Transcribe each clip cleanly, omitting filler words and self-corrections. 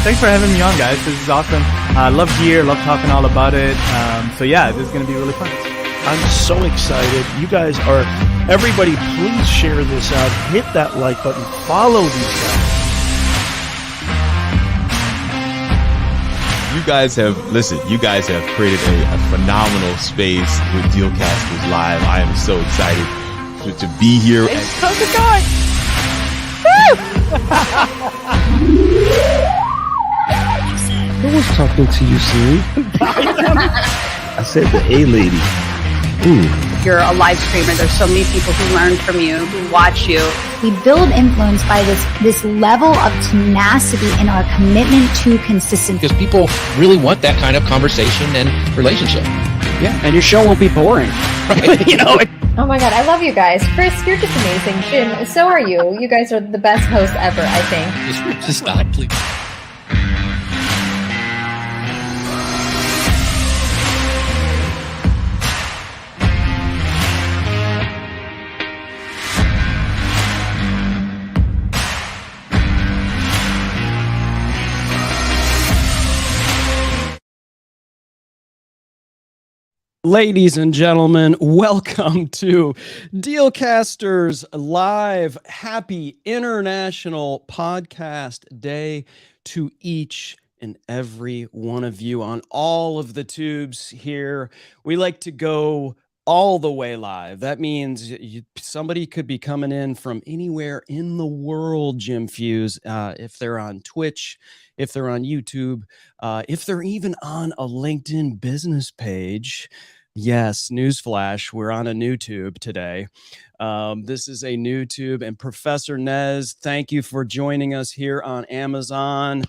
Thanks for having me on, guys. This is awesome. I love gear, love talking all about it. So yeah, this is going to be really fun. I'm so excited. You guys are, everybody, please share this out. Hit that like button. Follow these guys. You guys have created a phenomenal space with Dealcasters Live. I am so excited to be here. How's it going? Who was talking to you, Siri? I said the A lady. You're a live streamer. There's so many people who learn from you, who watch you. We build influence by this level of tenacity and our commitment to consistency. Because people really want that kind of conversation and relationship. Yeah, and your show won't be boring. Right. You know. Oh my God, I love you guys. Chris, you're just amazing. Jim, so are you. You guys are the best hosts ever, I think. Just stop, please. Ladies and gentlemen, welcome to Dealcasters Live. Happy International Podcast Day to each and every one of you on all of the tubes here. We like to go all the way live. That means somebody could be coming in from anywhere in the world, Jim Fuse, if they're on Twitch, if they're on YouTube, if they're even on a LinkedIn business page. Yes, newsflash, we're on a new tube today. This is a new tube, and Professor Nez, thank you for joining us here on Amazon.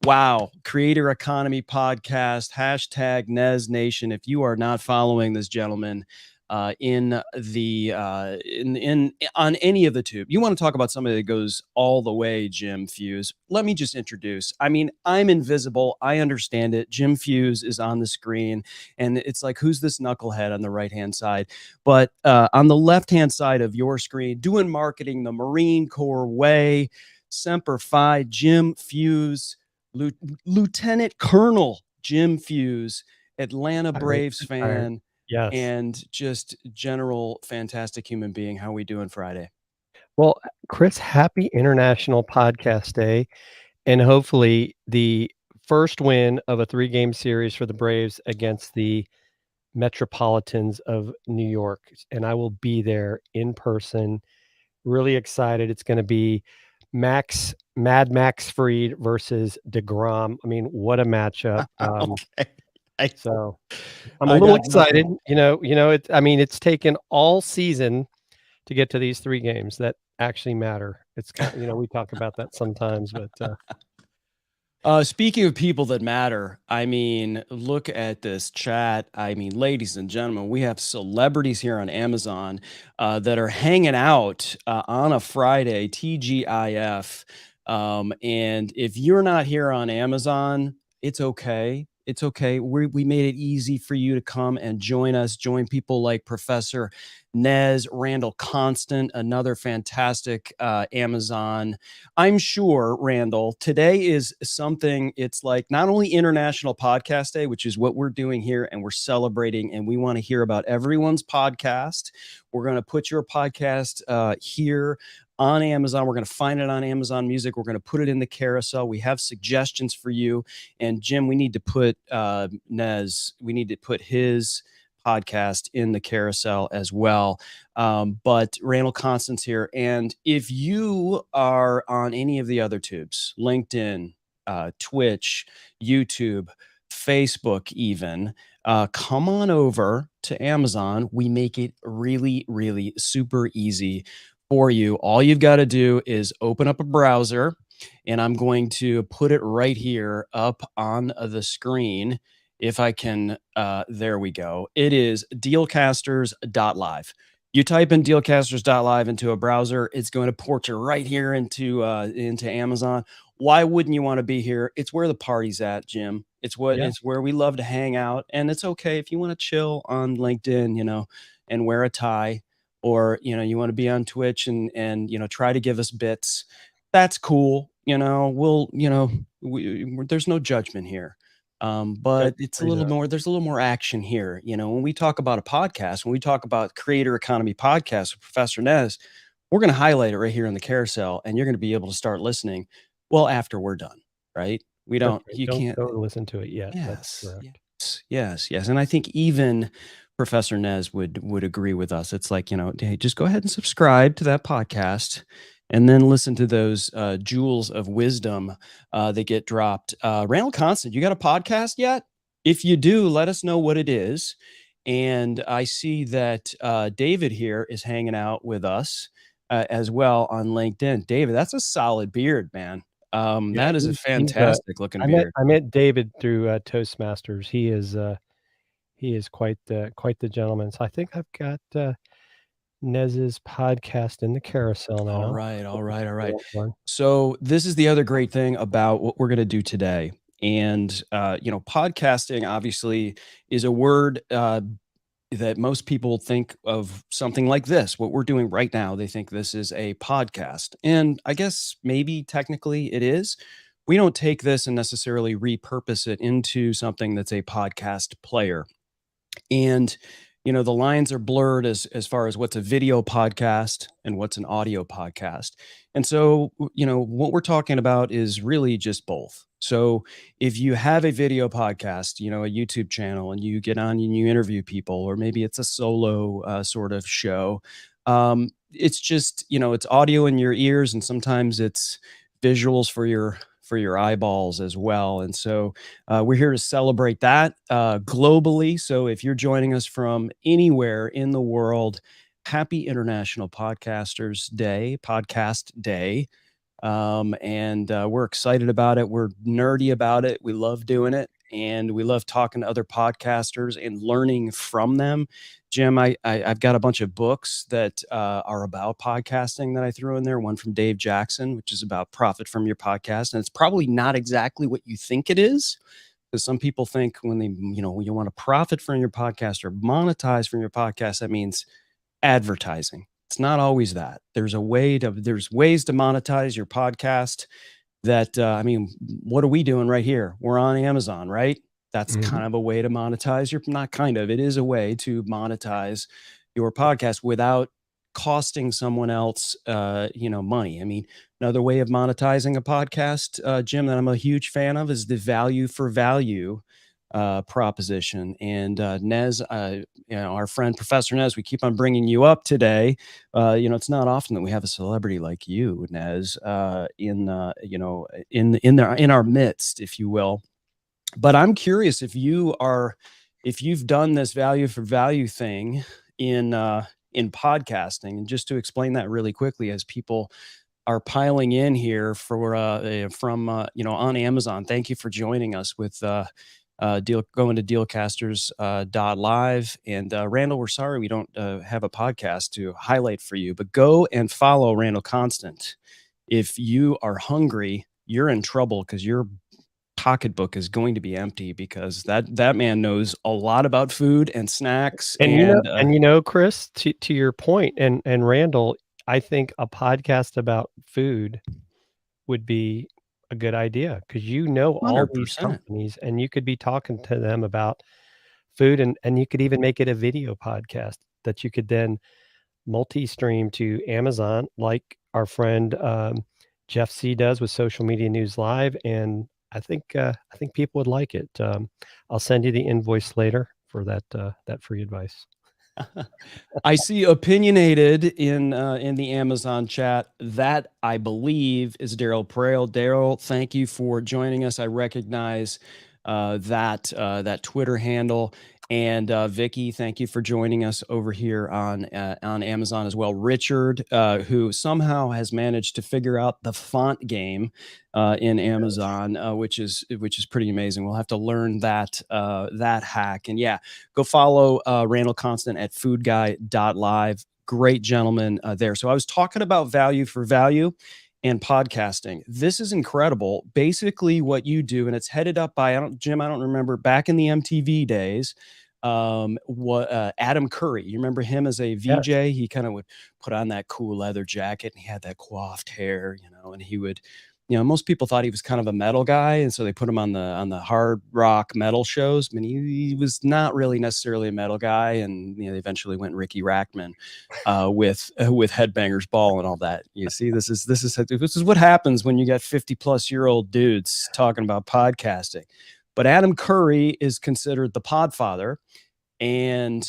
Wow, Creator Economy Podcast, hashtag Nez Nation. If you are not following this gentleman on any of the tube, you want to talk about somebody that goes all the way, Jim Fuse. Let me just introduce. I mean, I'm invisible. I understand it. Jim Fuse is on the screen, and it's like, who's this knucklehead on the right-hand side? But on the left-hand side of your screen, doing marketing the Marine Corps way, Semper Fi, Jim Fuse, Lieutenant Colonel Jim Fuse, Atlanta Braves fan. Yes. And just general fantastic human being. How are we doing Friday? Well, Chris, happy International Podcast Day. And hopefully the first win of a 3-game series for the Braves against the Metropolitans of New York. And I will be there in person. Really excited. It's going to be Mad Max Fried versus DeGrom. I mean, what a matchup. Okay. So I'm a little excited. You know, it's taken all season to get to these 3 games that actually matter. It's kind of, we talk about that sometimes, but speaking of people that matter, I mean, look at this chat. I mean, ladies and gentlemen, we have celebrities here on Amazon that are hanging out on a Friday, TGIF. And if you're not here on Amazon, it's okay. It's okay. We made it easy for you to come and join us, join people like Professor Nez, Randall Constant, another fantastic Amazon. I'm sure, Randall, today is something, it's like not only International Podcast Day, which is what we're doing here, and we're celebrating, and we want to hear about everyone's podcast. We're going to put your podcast here on Amazon. We're going to find it on Amazon Music. We're going to put it in the carousel. We have suggestions for you. And Jim, we need to put we need to put his podcast in the carousel as well. But Randall Constant's here. And if you are on any of the other tubes, LinkedIn, Twitch, YouTube, Facebook even, come on over to Amazon. We make it really, really super easy for you. All you've got to do is open up a browser, and I'm going to put it right here up on the screen. If I can, there we go. It is dealcasters.live. You type in dealcasters.live into a browser, it's going to port you right here into Amazon. Why wouldn't you want to be here? It's where the party's at, Jim. It's where we love to hang out, and it's okay if you want to chill on LinkedIn, and wear a tie, or you want to be on Twitch and try to give us bits. that's cool. There's no judgment here. But it's a little more, there's a little more action here. When we talk about a podcast, when we talk about creator economy podcast with Professor Nez, we're going to highlight it right here in the carousel, and you're going to be able to start listening well after we're done, right? We don't, you can't don't listen to it yet. That's Yes, correct. yes. And I think even Professor Nez would agree with us. It's like, hey, just go ahead and subscribe to that podcast and then listen to those jewels of wisdom that get dropped. Randall Constant, you got a podcast yet? If you do, let us know what it is. And I see that David here is hanging out with us as well on LinkedIn. David, that's a solid beard, man. That is a fantastic looking beard. I met David through Toastmasters. He is quite the gentleman. So I think I've got Nez's podcast in the carousel now. All right. So this is the other great thing about what we're going to do today. And, podcasting obviously is a word that most people think of something like this. What we're doing right now, they think this is a podcast. And I guess maybe technically it is. We don't take this and necessarily repurpose it into something that's a podcast player. And the lines are blurred as far as what's a video podcast and what's an audio podcast. And so, what we're talking about is really just both. So if you have a video podcast, a YouTube channel, and you get on and you interview people, or maybe it's a solo sort of show, it's just, it's audio in your ears, and sometimes it's visuals for your eyeballs as well. And so we're here to celebrate that globally. So if you're joining us from anywhere in the world, happy International Podcast Day. And we're excited about it. We're nerdy about it. We love doing it. And we love talking to other podcasters and learning from them. Jim, I've got a bunch of books that are about podcasting that I threw in there. One from Dave Jackson, which is about profit from your podcast. And it's probably not exactly what you think it is, because some people think when they, when you want to profit from your podcast or monetize from your podcast, that means advertising. It's not always that. There's ways to monetize your podcast that, what are we doing right here? We're on Amazon, right? That's kind of a way to monetize it is a way to monetize your podcast without costing someone else, money. Another way of monetizing a podcast, Jim, that I'm a huge fan of is the value for value proposition. And Nez, our friend Professor Nez, we keep on bringing you up today. It's not often that we have a celebrity like you, Nez, in our midst, if you will. But I'm curious if you've done this value for value thing in podcasting. And just to explain that really quickly, as people are piling in here from on Amazon, thank you for joining us with going to Dealcasters.live. And Randall, we're sorry we don't have a podcast to highlight for you, but go and follow Randall Constant. If you are hungry, you're in trouble, because your pocketbook is going to be empty, because that man knows a lot about food and snacks. And Chris, to your point, and Randall, I think a podcast about food would be a good idea, because all 100%. These companies, and you could be talking to them about food, and you could even make it a video podcast that you could then multi-stream to Amazon, like our friend Jeff C does with Social Media News Live. And I think people would like it. I'll send you the invoice later for that free advice. I see opinionated in the Amazon chat. That, I believe, is Daryl Pr40. Daryl, thank you for joining us. I recognize that Twitter handle. And Vicky, thank you for joining us over here on Amazon as well. Richard, who somehow has managed to figure out the font game in Amazon, which is pretty amazing. We'll have to learn that hack. And yeah, go follow Randall Constant at foodguy.live. Great gentleman there. So I was talking about value for value and podcasting. This is incredible. Basically what you do, and it's headed up by, Jim, I don't remember, back in the MTV days, Adam Curry. You remember him as a VJ? Yes. He kind of would put on that cool leather jacket and he had that coiffed hair, and he would, most people thought he was kind of a metal guy, and so they put him on the hard rock metal shows. I mean, he was not really necessarily a metal guy, and they eventually went Ricky Rackman with Headbangers Ball and all that. You see, this is what happens when you got 50-plus-year-old dudes talking about podcasting. But Adam Curry is considered the podfather. And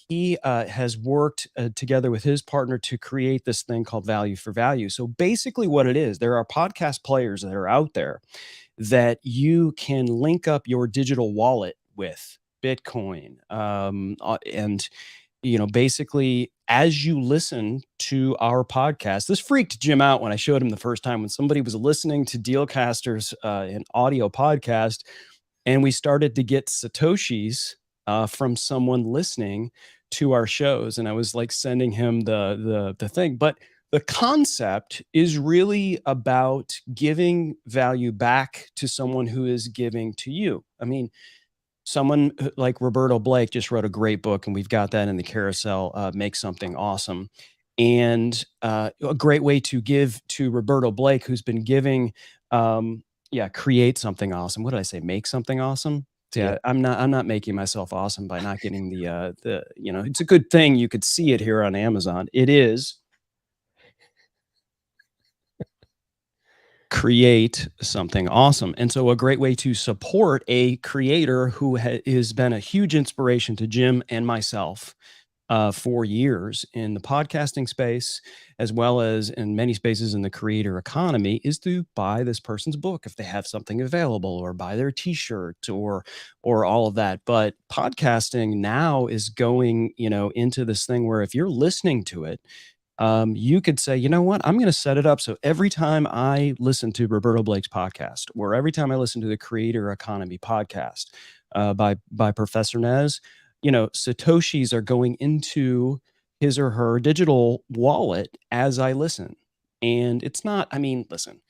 he has worked together with his partner to create this thing called Value for Value. So basically what it is, there are podcast players that are out there that you can link up your digital wallet with Bitcoin. And, basically as you listen to our podcast, this freaked Jim out when I showed him the first time when somebody was listening to Dealcasters, an audio podcast, and we started to get Satoshis from someone listening to our shows. And I was like sending him the thing. But the concept is really about giving value back to someone who is giving to you. I mean, someone like Roberto Blake just wrote a great book, and we've got that in the carousel, Make Something Awesome. And a great way to give to Roberto Blake, who's been giving, create something awesome. What did I say? Make something awesome. Yeah, I'm not making myself awesome by not getting the it's a good thing you could see it here on Amazon. It is create something awesome. And so a great way to support a creator who has been a huge inspiration to Jim and myself for years in the podcasting space, as well as in many spaces in the creator economy, is to buy this person's book if they have something available, or buy their t-shirt, or all of that. But podcasting now is going, into this thing where if you're listening to it, you could say, you know what, I'm going to set it up so every time I listen to Roberto Blake's podcast, or every time I listen to the Creator Economy podcast by Professor Nez, Satoshis are going into his or her digital wallet as I listen. And it's not, listen,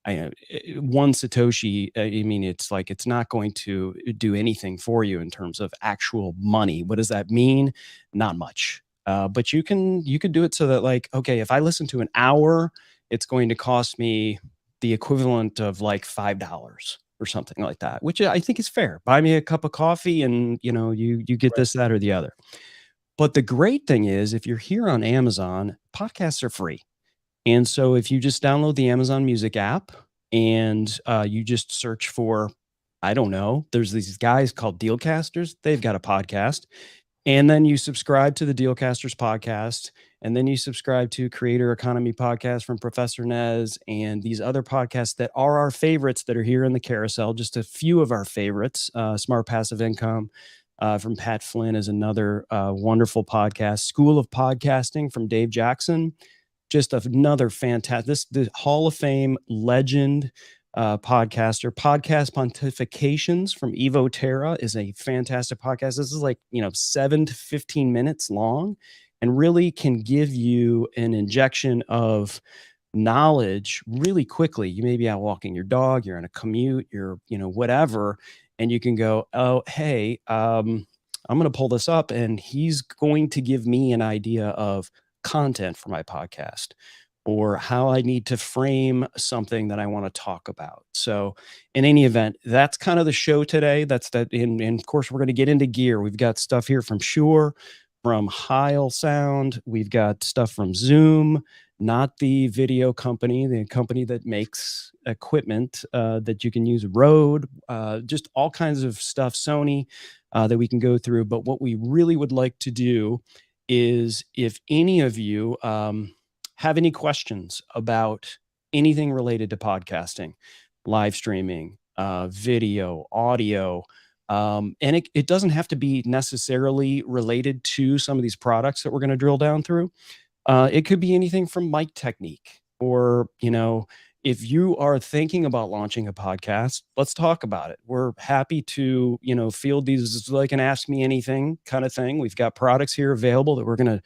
one Satoshi, it's not going to do anything for you in terms of actual money. What does that mean? Not much. But you can do it so that, okay, if I listen to an hour, it's going to cost me the equivalent of $5 or something like that, which I think is fair. Buy me a cup of coffee and, you get this, that, or the other. But the great thing is, if you're here on Amazon, podcasts are free. And so if you just download the Amazon Music app and you just search for, I don't know, there's these guys called Dealcasters. They've got a podcast. And then you subscribe to the Dealcasters podcast, and then you subscribe to Creator Economy podcast from Professor Nez, and these other podcasts that are our favorites that are here in the carousel. Just a few of our favorites. Smart Passive Income from Pat Flynn is another wonderful podcast. School of Podcasting from Dave Jackson. Just another fantastic, the Hall of Fame legend podcaster. Podcast Pontifications from Evo Terra is a fantastic podcast. This is 7 to 15 minutes long, and really can give you an injection of knowledge really quickly. You may be out walking your dog, you're on a commute, you're whatever, and you can go, oh, hey, I'm going to pull this up, and he's going to give me an idea of content for my podcast, or how I need to frame something that I want to talk about. So in any event, that's kind of the show today. And of course, we're going to get into gear. We've got stuff here from Shure, from Heil Sound. We've got stuff from Zoom, not the video company, the company that makes equipment that you can use, Rode, just all kinds of stuff, Sony, that we can go through. But what we really would like to do is, if any of you have any questions about anything related to podcasting, live streaming, video, audio, and it doesn't have to be necessarily related to some of these products that we're going to drill down through. It could be anything from mic technique, or, if you are thinking about launching a podcast, let's talk about it. We're happy to, field these like an Ask Me Anything kind of thing. We've got products here available that we're going to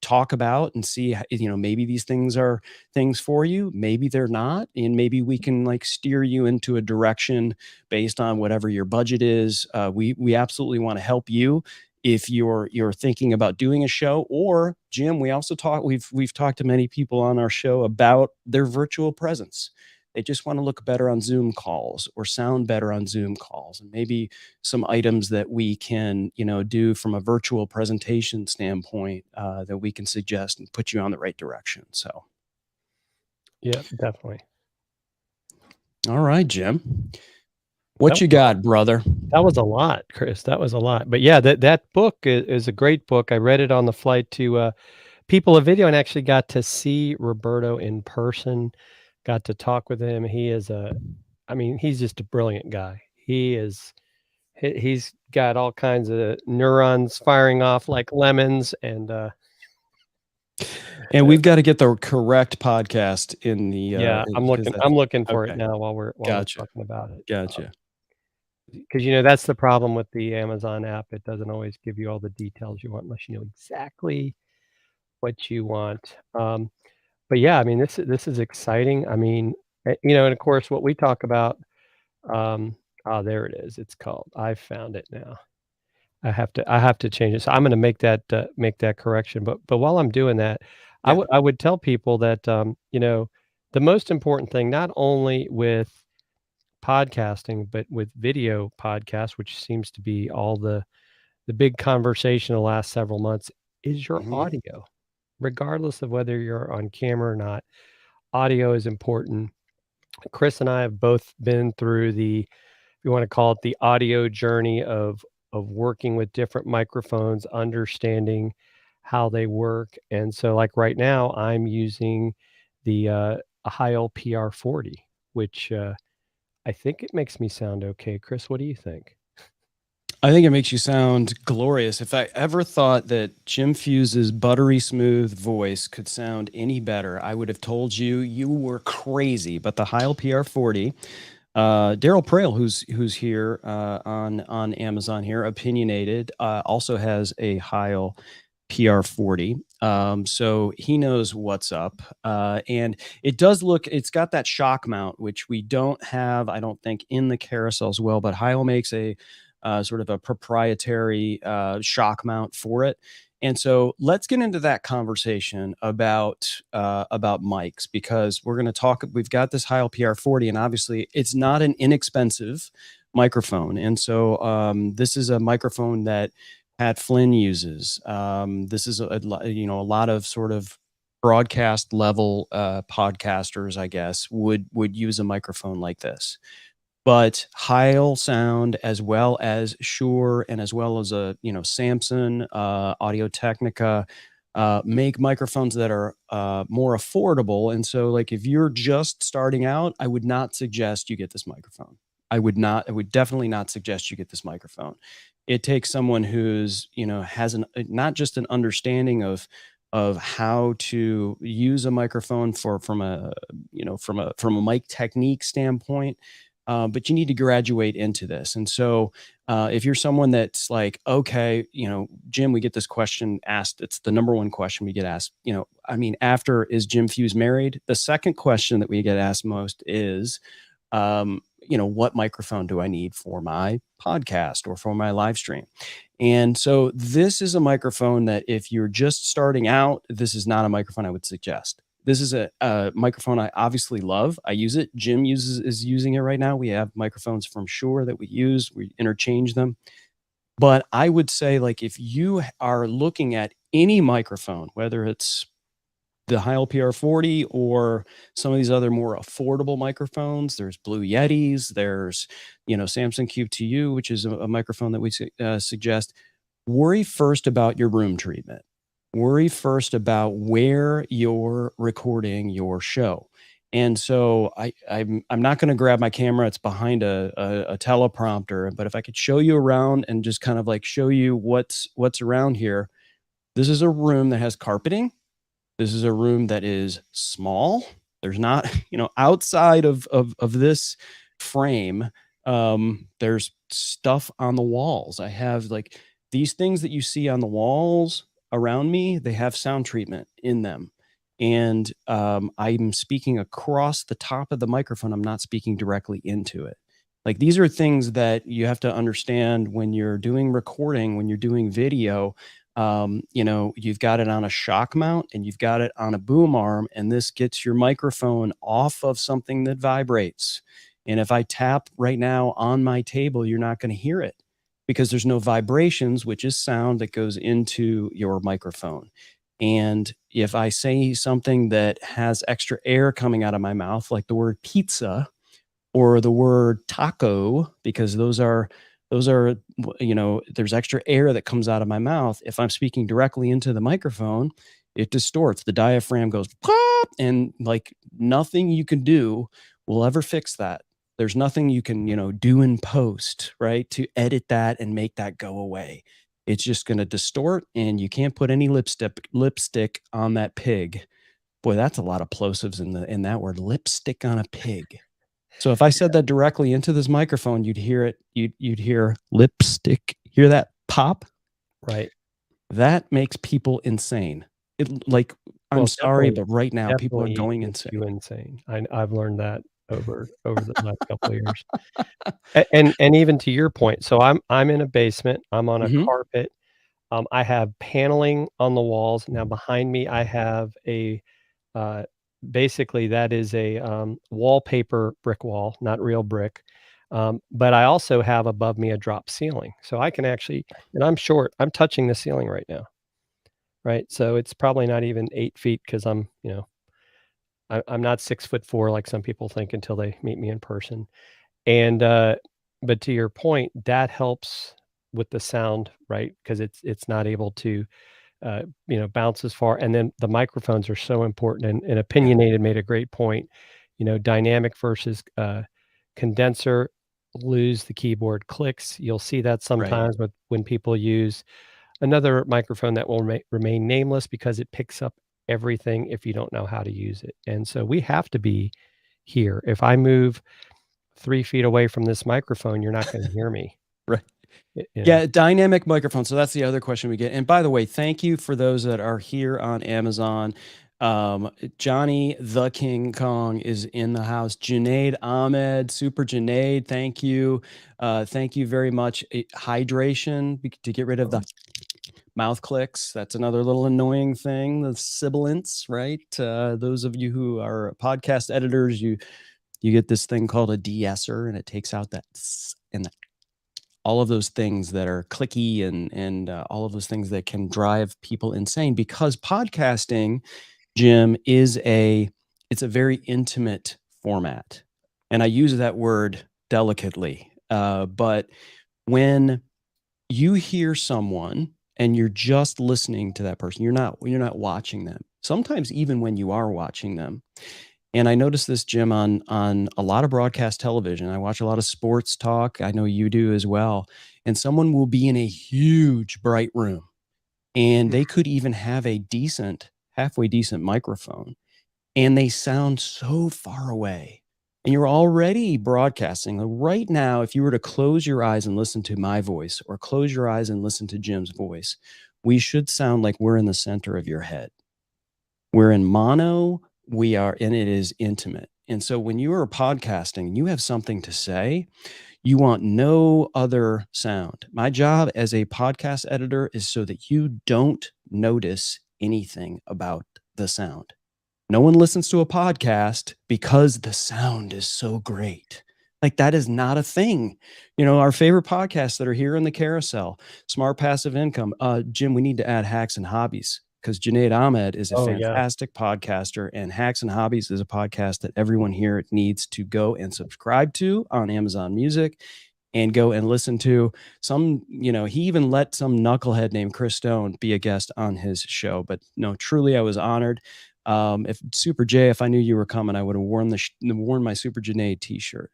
talk about and see, maybe these things are things for you, maybe they're not, and maybe we can like steer you into a direction based on whatever your budget is. We absolutely want to help you if you're thinking about doing a show. Or Jim, we've talked to many people on our show about their virtual presence. They just want to look better on Zoom calls or sound better on Zoom calls, and maybe some items that we can, do from a virtual presentation standpoint that we can suggest and put you on the right direction. So, yeah, definitely. All right, Jim, what you got, brother? That was a lot, Chris. That was a lot. But yeah, that book is a great book. I read it on the flight to People of Video and actually got to see Roberto in person. Got to talk with him. He's just a brilliant guy. He's got all kinds of neurons firing off like lemons, and we've got to get the correct podcast in the. Yeah, I'm looking for it now while we're talking about it. Gotcha. Because that's the problem with the Amazon app. It doesn't always give you all the details you want unless you know exactly what you want. But yeah, this is exciting. And of course, what we talk about. There it is. It's called. I found it now. I have to change it. So I'm going to make that correction. But while I'm doing that, yeah. I would tell people that the most important thing, not only with podcasting, but with video podcasts, which seems to be all the big conversation the last several months, is your audio. Regardless of whether you're on camera or not, audio is important. Chris and I have both been through if you want to call it the audio journey of working with different microphones, understanding how they work. And so like right now I'm using the Heil Pr40, which I think it makes me sound okay. Chris, what do you think? I think it makes you sound glorious. If I ever thought that Jim Fuse's buttery smooth voice could sound any better, I would have told you were crazy. But the Heil Pr40, Daryl Prale, who's here on Amazon here, opinionated, also has a Heil Pr40. So he knows what's up. And it does it's got that shock mount, which we don't have, I don't think, in the carousels well, but Heil makes a sort of a proprietary shock mount for it. And so let's get into that conversation about mics, because we're going to talk. We've got this Heil Pr40, and obviously it's not an inexpensive microphone. And so this is a microphone that Pat Flynn uses. This is a lot of sort of broadcast level podcasters, I guess, would use a microphone like this. But Heil Sound, as well as Shure, and as well as Samson, Audio-Technica, make microphones that are more affordable. And so, like, if you're just starting out, I would not suggest you get this microphone. I would definitely not suggest you get this microphone. It takes someone who's has not just an understanding of how to use a microphone from a mic technique standpoint. But you need to graduate into this. And so if you're someone that's like, okay, Jim, we get this question asked. It's the number one question we get asked. After is Jim Fuse married? The second question that we get asked most is, what microphone do I need for my podcast or for my live stream? And so this is a microphone that if you're just starting out, this is not a microphone I would suggest. This is a microphone I obviously love. I use it. Jim is using it right now. We have microphones from Shure that we use. We interchange them. But I would say, like, if you are looking at any microphone, whether it's the Heil Pr40 or some of these other more affordable microphones, there's Blue Yetis, there's Samson Q2U, which is a microphone that we suggest. Worry first about your room treatment. Worry first about where you're recording your show. And so I'm not going to grab my camera. It's behind a teleprompter. But if I could show you around and just kind of like show you what's around here. This is a room that has carpeting. This is a room that is small. There's not, outside of this frame, there's stuff on the walls. I have like these things that you see on the walls around me, they have sound treatment in them. And I'm speaking across the top of the microphone. I'm not speaking directly into it. Like, these are things that you have to understand when you're doing recording, when you're doing video. You know, you've got it on a shock mount and you've got it on a boom arm, and this gets your microphone off of something that vibrates. And if I tap right now on my table, you're not going to hear it because there's no vibrations, which is sound that goes into your microphone. And if I say something that has extra air coming out of my mouth, like the word pizza or the word taco, because those are, you know, there's extra air that comes out of my mouth. If I'm speaking directly into the microphone, it distorts. The diaphragm goes pop, and like nothing you can do will ever fix that. There's nothing you can, you know, do in post, right, to edit that and make that go away. It's just going to distort, and you can't put any lipstick on that pig. Boy, that's a lot of plosives in that word, lipstick on a pig. So if I said that directly into this microphone, you'd hear it. You'd hear lipstick. Hear that pop? Right. That makes people insane. Like, I'm sorry, but right now people are going insane. You insane. I've learned that over the last couple of years. And even to your point, so I'm in a basement. I'm on a carpet. I have paneling on the walls. Now behind me, I have a basically that is a wallpaper brick wall, not real brick. But I also have above me a drop ceiling. So I can actually, and I'm short, I'm touching the ceiling right now. Right. So it's probably not even 8 feet because I'm, you know, I'm not 6'4" like some people think until they meet me in person. And but to your point, that helps with the sound, right? Because it's not able to you know, bounce as far. And then the microphones are so important. And Opinionated made a great point. You know, dynamic versus condenser, lose the keyboard clicks. You'll see that sometimes when people use another microphone that will remain nameless because it picks up everything if you don't know how to use it. And so we have to be here. If I move 3 feet away from this microphone, you're not going to hear me. Right. Yeah, dynamic microphone. So that's the other question we get. And by the way, thank you for those that are here on Amazon. Johnny the King Kong is in the house. Junaid Ahmed, Super Junaid, thank you. Thank you very much. Hydration to get rid of the mouth clicks. That's another little annoying thing, the sibilance, right? Those of you who are podcast editors, you get this thing called a De-Esser, and it takes out that and all of those things that are clicky and all of those things that can drive people insane, because podcasting, Jim, it's a very intimate format. And I use that word delicately. But when you hear someone and you're just listening to that person, you're not watching them. Sometimes even when you are watching them. And I noticed this, Jim, on a lot of broadcast television. I watch a lot of sports talk. I know you do as well. And someone will be in a huge, bright room, and they could even have a halfway decent microphone, and they sound so far away. And you're already broadcasting. Like right now, if you were to close your eyes and listen to my voice, or close your eyes and listen to Jim's voice, we should sound like we're in the center of your head. We're in mono. We are, and it is intimate. And so when you are podcasting and you have something to say, you want no other sound. My job as a podcast editor is so that you don't notice anything about the sound. No one listens to a podcast because the sound is so great. Like, that is not a thing. You know, our favorite podcasts that are here in the carousel, Smart Passive Income. Jim, we need to add Hacks and Hobbies, because Junaid Ahmed is a fantastic podcaster, and Hacks and Hobbies is a podcast that everyone here needs to go and subscribe to on Amazon Music and go and listen to. Some, you know, he even let some knucklehead named Chris Stone be a guest on his show. But no, truly, I was honored. If Super J, if I knew you were coming, I would have worn my Super Junaid t-shirt.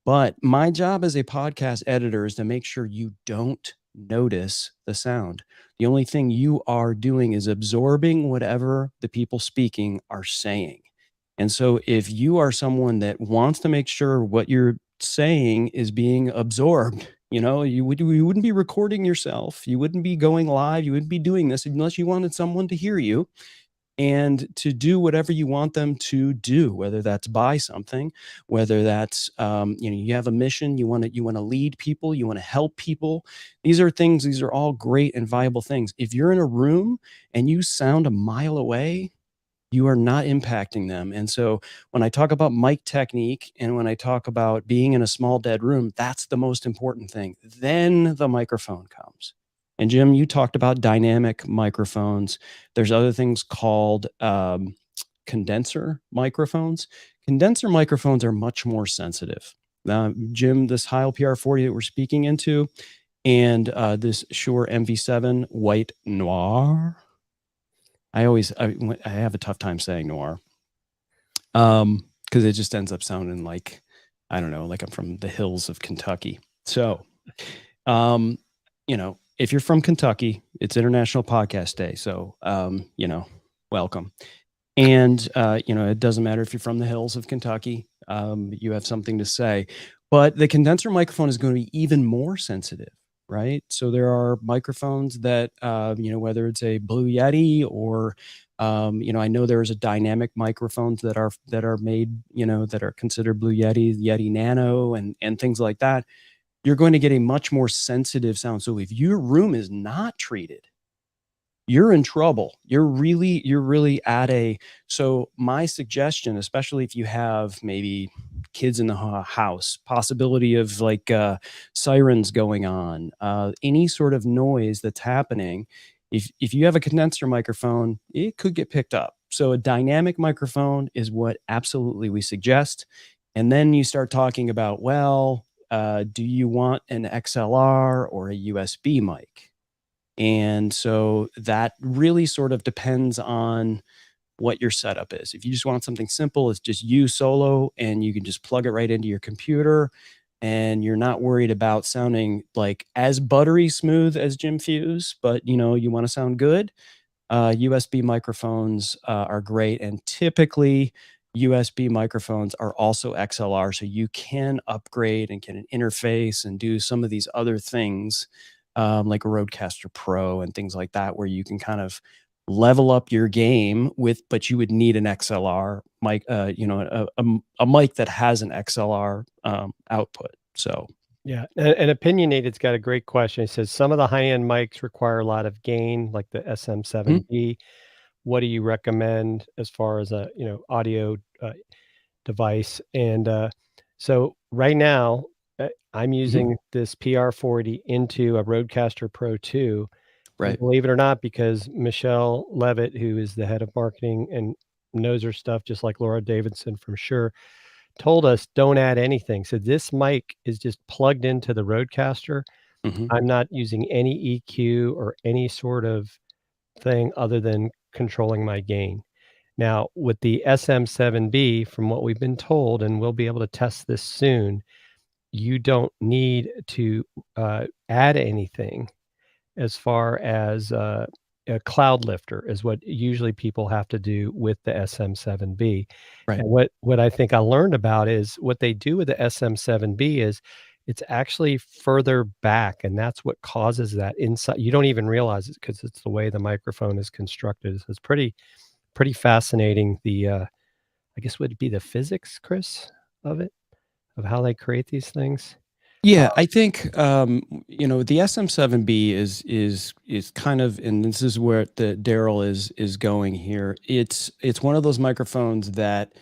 But my job as a podcast editor is to make sure you don't notice the sound. The only thing you are doing is absorbing whatever the people speaking are saying. And so if you are someone that wants to make sure what you're saying is being absorbed, You know, you wouldn't be recording yourself. You wouldn't be going live. You wouldn't be doing this unless you wanted someone to hear you and to do whatever you want them to do, whether that's buy something, whether that's, you know, you have a mission, you want to lead people, you want to help people. These are all great and viable things. If you're in a room and you sound a mile away, you are not impacting them. And so when I talk about mic technique and when I talk about being in a small dead room, that's the most important thing. Then the microphone comes. And Jim, you talked about dynamic microphones. There's other things called condenser microphones. Condenser microphones are much more sensitive. Jim, this Heil Pr40 that we're speaking into, and this Shure MV7 White Noir. I have a tough time saying noir, because it just ends up sounding like, I don't know, like I'm from the hills of Kentucky. So, you know, if you're from Kentucky, it's International Podcast Day. So, you know, welcome. And, you know, it doesn't matter if you're from the hills of Kentucky, you have something to say. But the condenser microphone is going to be even more sensitive, right? So there are microphones that, you know, whether it's a Blue Yeti or, you know, I know there's a dynamic microphones that are made, you know, that are considered Blue Yeti, Yeti Nano, and things like that. You're going to get a much more sensitive sound. So if your room is not treated, you're in trouble. You're really at a, so my suggestion, especially if you have maybe kids in the house, possibility of like sirens going on, any sort of noise that's happening, if you have a condenser microphone, it could get picked up. So a dynamic microphone is what absolutely we suggest. And then you start talking about, well, do you want an XLR or a USB mic? And so that really sort of depends on what your setup is. If you just want something simple, it's just you solo and you can just plug it right into your computer and you're not worried about sounding like as buttery smooth as Jim Fuse, but you know, you want to sound good. USB microphones are great. And typically USB microphones are also XLR. So you can upgrade and get an interface and do some of these other things. Like a Rodecaster Pro and things like that, where you can kind of level up your game with, but you would need an XLR mic, you know, a mic that has an XLR output. So yeah, and Opinionated's got a great question. He says some of the high-end mics require a lot of gain, like the SM7B. What do you recommend as far as a, you know, audio device? And so right now, I'm using this PR40 into a Rodecaster Pro 2. Right. And believe it or not, because Michelle Levitt, who is the head of marketing and knows her stuff, just like Laura Davidson from Shure, told us don't add anything. So this mic is just plugged into the Rodecaster. I'm not using any EQ or any sort of thing other than controlling my gain. Now, with the SM7B, from what we've been told, and we'll be able to test this soon, you don't need to add anything as far as a cloud lifter is what usually people have to do with the SM7B. Right. And what I think I learned about is what they do with the SM7B is it's actually further back, and that's what causes that inside. You don't even realize it because it's the way the microphone is constructed. So it's pretty fascinating. The I guess would it be the physics, Chris, of it? Of how they create these things? Yeah, I think you know, the SM7B is kind of, and this is where the Daryl is going here. It's one of those microphones that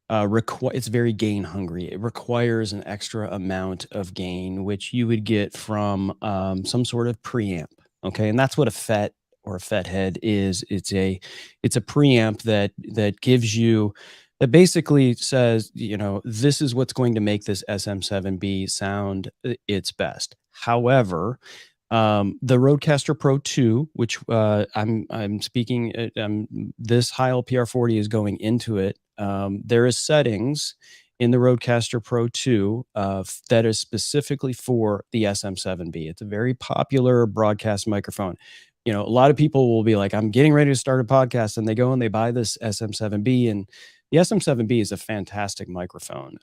it's very gain hungry. It requires an extra amount of gain, which you would get from some sort of preamp. Okay, and that's what a FET or a FET head is. It's a preamp that gives you, that basically says, you know, this is what's going to make this SM7B sound its best. However, the Rodecaster Pro 2, which I'm speaking, this Heil Pr40 is going into it. There is settings in the Rodecaster Pro 2 that is specifically for the SM7B. It's a very popular broadcast microphone. You know, a lot of people will be like, I'm getting ready to start a podcast, and they go and they buy this SM7B, and the SM7B is a fantastic microphone.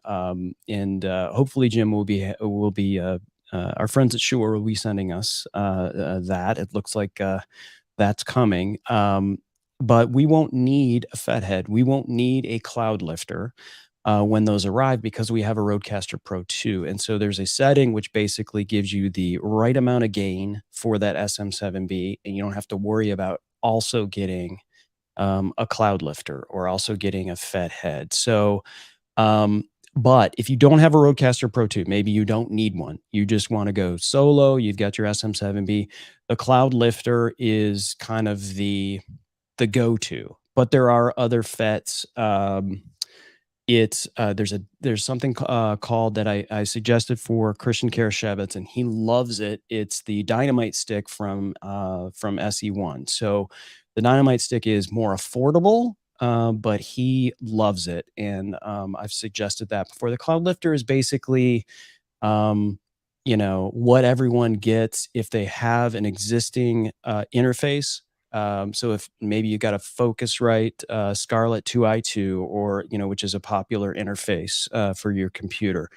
And hopefully Jim will be our friends at Shure will be sending us that. It looks like that's coming. But we won't need a FET head. We won't need a cloud lifter when those arrive, because we have a Rodecaster Pro 2. And so there's a setting which basically gives you the right amount of gain for that SM7B, and you don't have to worry about also getting a cloud lifter or also getting a FET head. So, but if you don't have a Rodecaster Pro 2, maybe you don't need one, you just want to go solo, you've got your SM7B, the cloud lifter is kind of the go-to. But there are other FETs. There's something called that I suggested for Christian Karashevitz, and he loves it. It's the Dynamite stick from SE1. So the Dynamite stick is more affordable, but he loves it, and I've suggested that before. The cloud lifter is basically what everyone gets if they have an existing interface. So if maybe you got a Focusrite Scarlett 2i2, or which is a popular interface for your computer,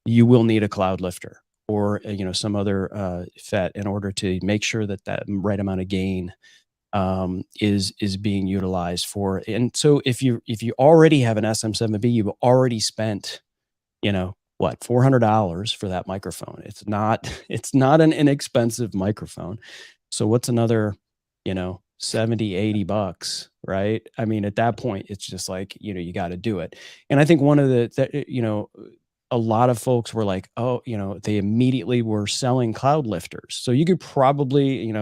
you will need a cloud lifter or some other FET in order to make sure that that right amount of gain is being utilized for. And so if you already have an SM7B, you've already spent what, $400 for that microphone. It's not an inexpensive microphone. So what's another 70, 80 bucks, right? I mean, at that point, it's just like, you got to do it. And I think one of a lot of folks were like, oh, they immediately were selling cloud lifters. So you could probably,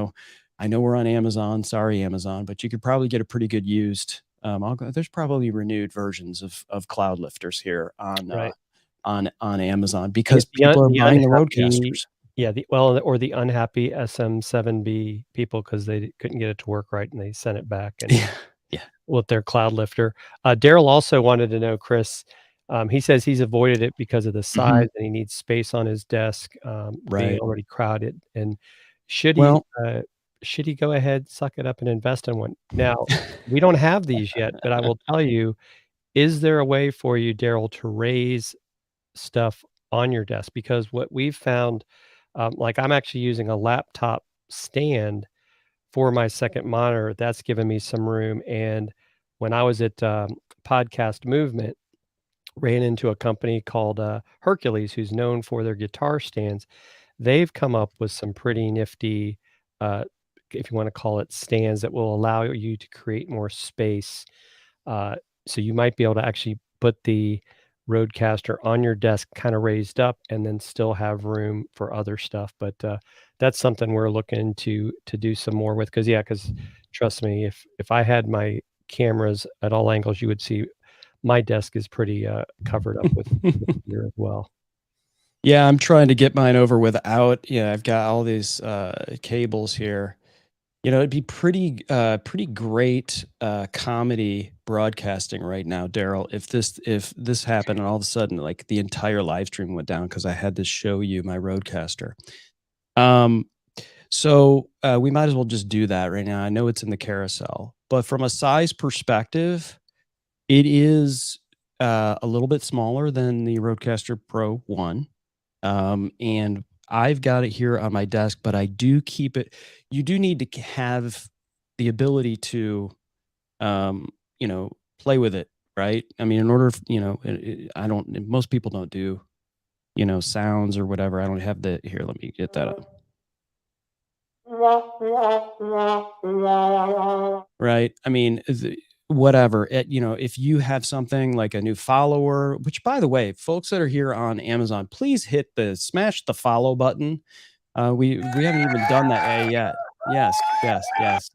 I know we're on Amazon, sorry, Amazon, but you could probably get a pretty good used, there's probably renewed versions of cloud lifters here on Amazon, because people are buying the Roadcasters. Yeah, or the unhappy SM7B people because they couldn't get it to work right and they sent it back and with their cloud lifter. Daryl also wanted to know, Chris, he says he's avoided it because of the size and he needs space on his desk, being already crowded. And should he go ahead, suck it up, and invest in one? Now, we don't have these yet, but I will tell you, is there a way for you, Daryl, to raise stuff on your desk? Because what we've found, like I'm actually using a laptop stand for my second monitor. That's given me some room. And when I was at Podcast Movement, ran into a company called Hercules, who's known for their guitar stands. They've come up with some pretty nifty, if you want to call it, stands that will allow you to create more space. So you might be able to actually put the Rodecaster on your desk kind of raised up and then still have room for other stuff. But that's something we're looking to do some more with, because trust me, if I had my cameras at all angles, you would see my desk is pretty covered up with gear as well. Yeah, I'm trying to get mine over without, I've got all these cables here. It'd be pretty great comedy broadcasting right now, Daryl, if this happened and all of a sudden like the entire live stream went down because I had to show you my Rodecaster. So we might as well just do that right now. I know it's in the carousel, but from a size perspective, it is a little bit smaller than the Rodecaster Pro 1. And I've got it here on my desk, but I do keep it. You do need to have the ability to, play with it, right? I mean, in order, most people don't do, sounds or whatever. I don't have here. Let me get that up. Right. I mean, whatever. If you have something like a new follower, which by the way, folks that are here on Amazon, please smash the follow button. We haven't even done that yet. Yes.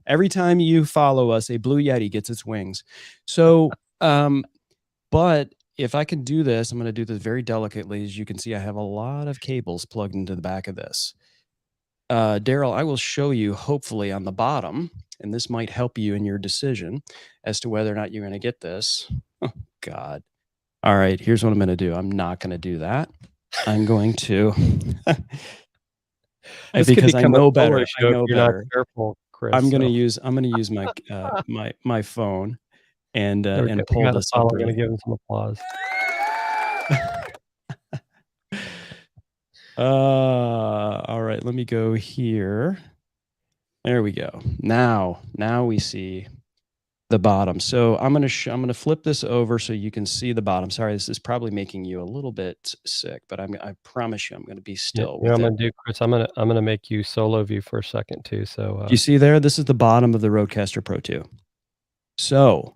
Every time you follow us, a Blue Yeti gets its wings. So, but if I can do this, I'm going to do this very delicately. As you can see, I have a lot of cables plugged into the back of this. Daryl, I will show you hopefully on the bottom, and this might help you in your decision as to whether or not you're going to get this. Oh, God. All right, here's what I'm going to do. I'm not going to do that. I'm going to, because I know better. I know better. Careful, Chris, I'm going to use my my phone and pull this up. I'm going to give him some applause. All right, let me go here. There we go. Now we see the bottom. So I'm gonna flip this over so you can see the bottom. Sorry, this is probably making you a little bit sick, but I promise you I'm gonna be still You know what with I'm it. gonna do, Chris? I'm gonna make you solo view for a second too. So You see there? This is the bottom of the Rodecaster Pro 2. So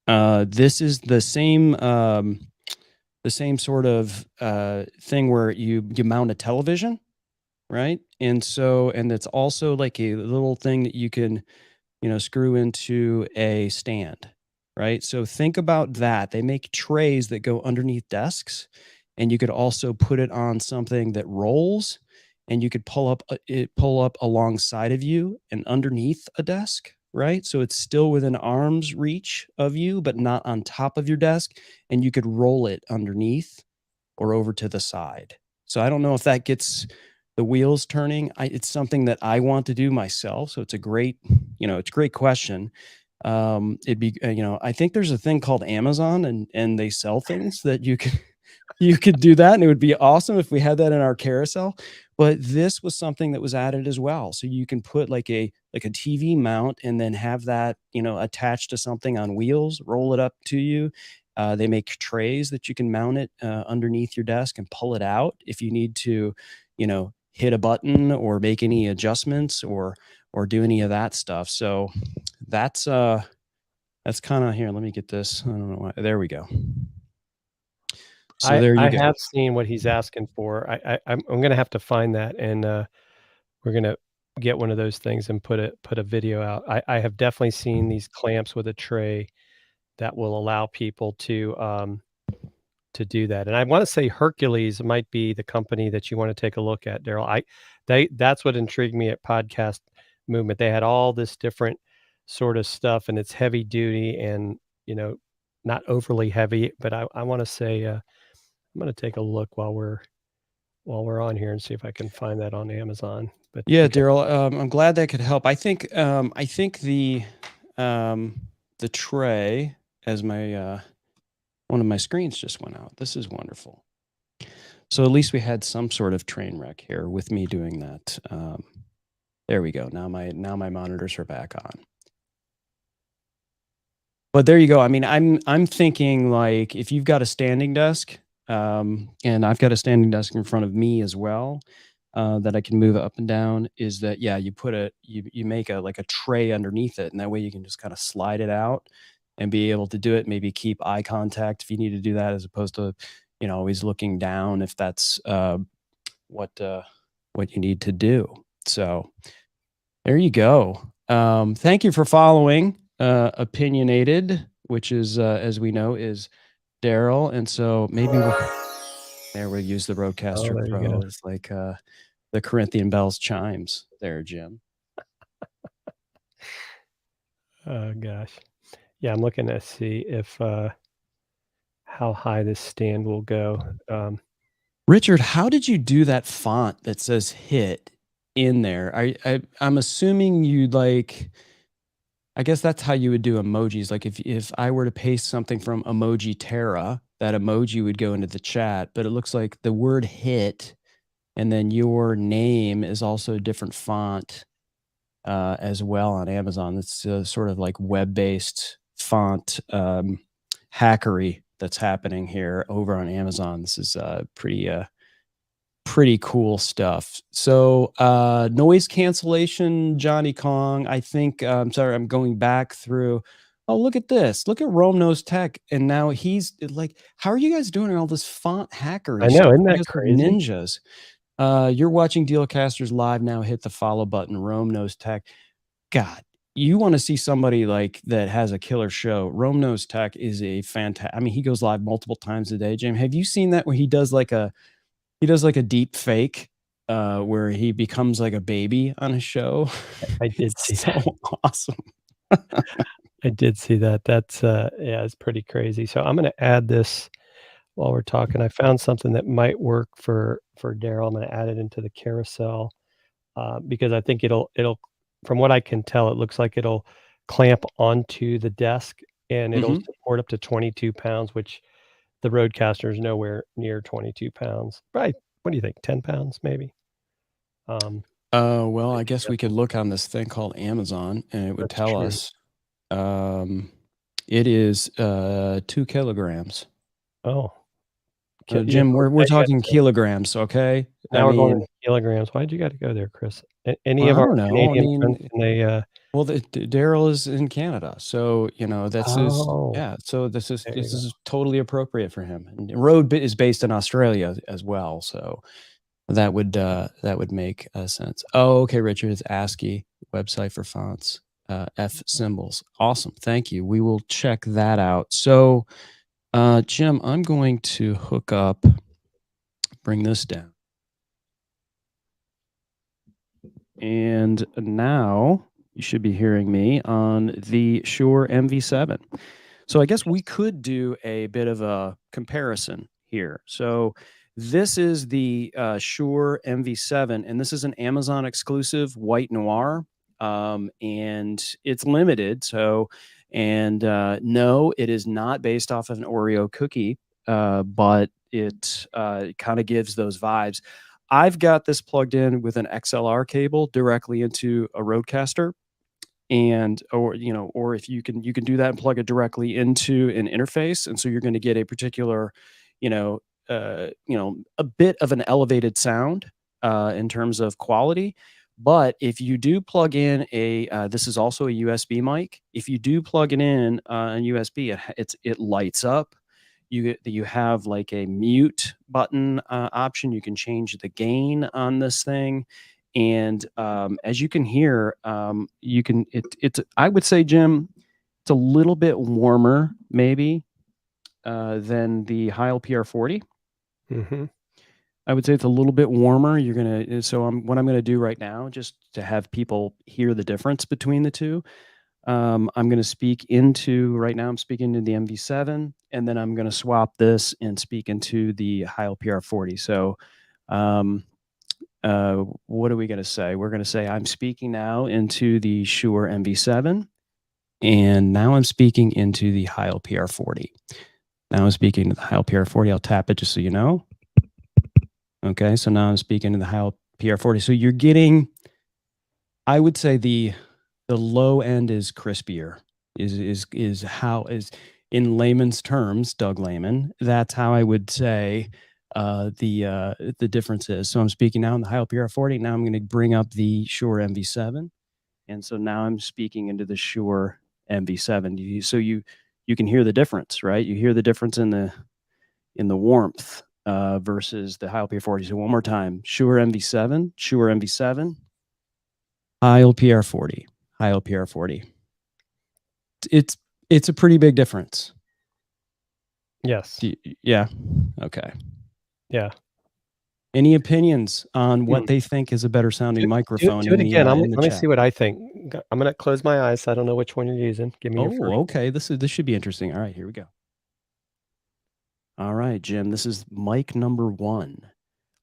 this is the same sort of thing where you mount a television, right? And it's also like a little thing that you can, screw into a stand, right? So think about that. They make trays that go underneath desks, and you could also put it on something that rolls, and you could pull up alongside of you and underneath a desk, right? So it's still within arm's reach of you, but not on top of your desk, and you could roll it underneath or over to the side. So I don't know if that gets the wheels turning. It's something that I want to do myself. So it's a great, it's a great question. It'd be, I think there's a thing called Amazon, and they sell things that you could do that, and it would be awesome if we had that in our carousel. But this was something that was added as well. So you can put like a TV mount and then have that, attached to something on wheels, roll it up to you. They make trays that you can mount it underneath your desk and pull it out if you need to, hit a button or make any adjustments or do any of that stuff. So that's kind of here. Let me get this. I don't know why. There we go. So there you go. I have seen what he's asking for. I'm gonna have to find that, and we're gonna get one of those things and put a video out. I have definitely seen these clamps with a tray that will allow people to do that. And I want to say Hercules might be the company that you want to take a look at, Daryl. That's what intrigued me at Podcast Movement. They had all this different sort of stuff, and it's heavy duty and not overly heavy. But I want to say I'm going to take a look while we're on here and see if I can find that on Amazon. But yeah, Daryl, I'm glad that could help. I think the tray, as my one of my screens just went out. This is wonderful. So at least we had some sort of train wreck here with me doing that. There we go. Now my monitors are back on. But there you go. I mean, I'm thinking like if you've got a standing desk, and I've got a standing desk in front of me as well, that I can move up and down, is that you put you make a tray underneath it, and that way you can just kind of slide it out and be able to do it. Maybe keep eye contact if you need to do that, as opposed to always looking down if that's what you need to do. So there you go. Thank you for following Opinionated, which is as we know is Daryl, and so maybe we'll use the Rodecaster Pro. It's like the Corinthian bells chimes there, Jim. Oh gosh. Yeah, I'm looking to see if how high this stand will go. Richard, how did you do that font that says "hit" in there? I'm assuming you'd like. I guess that's how you would do emojis. Like if I were to paste something from Emoji Terra, that emoji would go into the chat. But it looks like the word "hit" and then your name is also a different font as well on Amazon. It's sort of like web-based font hackery that's happening here over on Amazon. This is pretty cool stuff. So noise cancellation, Johnny Kong. I think I'm sorry, I'm going back through. Oh, look at this. Look at Rome Knows Tech. And now he's like, how are you guys doing all this font hackery? I know, isn't that crazy? Ninjas. You're watching Dealcasters live now. Hit the follow button. Rome Knows Tech. God, you want to see somebody like that has a killer show. Rome Knows Tech is a fantastic. I mean, he goes live multiple times a day. Jim, have you seen that where he does like a deep fake where he becomes like a baby on a show? I did see so that. Awesome. I did see that. That's it's pretty crazy. So I'm going to add this while we're talking. I found something that might work for Daryl. I'm going to add it into the carousel because I think it'll from what I can tell, it looks like it'll clamp onto the desk, and it'll support up to 22 pounds, which the Rodecaster is nowhere near 22 pounds. what do you think? 10 pounds maybe. Well, I guess we could look on this thing called Amazon, and it would That's tell true. us. It is 2 kilograms. Oh, Jim, we're talking kilograms, okay? Now we're going to kilograms. Why'd you got to go there, Chris? Any of I our don't know. Canadian friends, can they? Well, Daryl is in Canada, so that's So this is totally appropriate for him. And Rode is based in Australia as well, so that would make sense. Oh, okay, Richard, it's ASCII website for fonts, F symbols. Awesome, thank you. We will check that out. So, Jim, I'm going to hook up. Bring this down. And now you should be hearing me on the Shure MV7. So I guess we could do a bit of a comparison here. So this is the Shure MV7, and this is an Amazon exclusive white noir, and it's limited. So, and no, it is not based off of an Oreo cookie, but it kind of gives those vibes. I've got this plugged in with an XLR cable directly into a Rodecaster, and or if you can do that and plug it directly into an interface, and so you're going to get a particular, a bit of an elevated sound in terms of quality. But if you do plug in this is also a USB mic. If you do plug it in on USB, it lights up. You have like a mute button option. You can change the gain on this thing, and as you can hear, it's I would say, Jim, it's a little bit warmer maybe than the Heil Pr40. Mm-hmm. I would say it's a little bit warmer. What I'm gonna do right now, just to have people hear the difference between the two. I'm going to speak into, right now I'm speaking to the MV7, and then I'm going to swap this and speak into the Heil Pr40. So what are we going to say? We're going to say I'm speaking now into the Shure MV7, and now I'm speaking into the Heil Pr40. Now I'm speaking to the Heil Pr40. I'll tap it just so you know. Okay, so now I'm speaking to the Heil Pr40. So you're getting, I would say the low end is crispier, is how is in layman's terms, Doug Layman. That's how I would say the difference is. So I'm speaking now in the Heil Pr40. Now I'm going to bring up the Shure MV7, and so now I'm speaking into the Shure MV7. So you can hear the difference, right? You hear the difference in the warmth versus the Heil Pr40. So one more time: Shure MV7, Shure MV7, Heil Pr40. Heil Pr40. It's a pretty big difference. Yes. Yeah. Okay. Yeah. Any opinions on what they think is a better sounding microphone? Do it again. Let me see what I think. I'm going to close my eyes. So I don't know which one you're using. Give me your first. Okay. This should be interesting. All right, here we go. All right, Jim. This is mic number 1.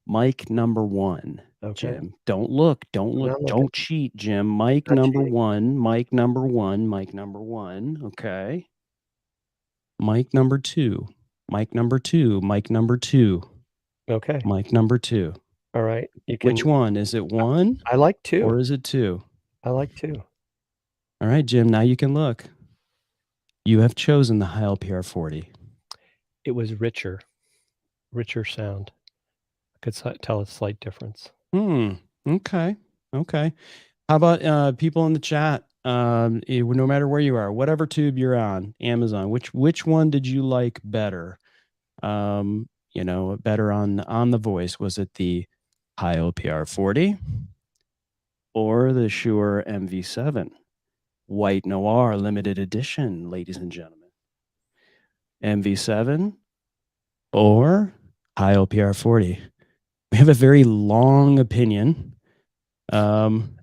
Mic number 1. Okay. Jim, don't look, don't cheat, Jim. Mic number 1, mic number 1, mic number 1. Okay. Mic number 2, mic number 2, mic number 2. Okay. Mic number 2. All right. Which one? Is it 1? I like 2. Or is it 2? I like 2. All right, Jim, now you can look. You have chosen the Heil Pr40. It was richer sound. I could tell a slight difference. Okay. How about people in the chat? No matter where you are, whatever tube you're on, Amazon, which one did you like better? Better on the voice. Was it the Heil Pr40 or the Shure MV7? White Noir limited edition, ladies and gentlemen. MV7 or Heil Pr40? We have a very long opinion from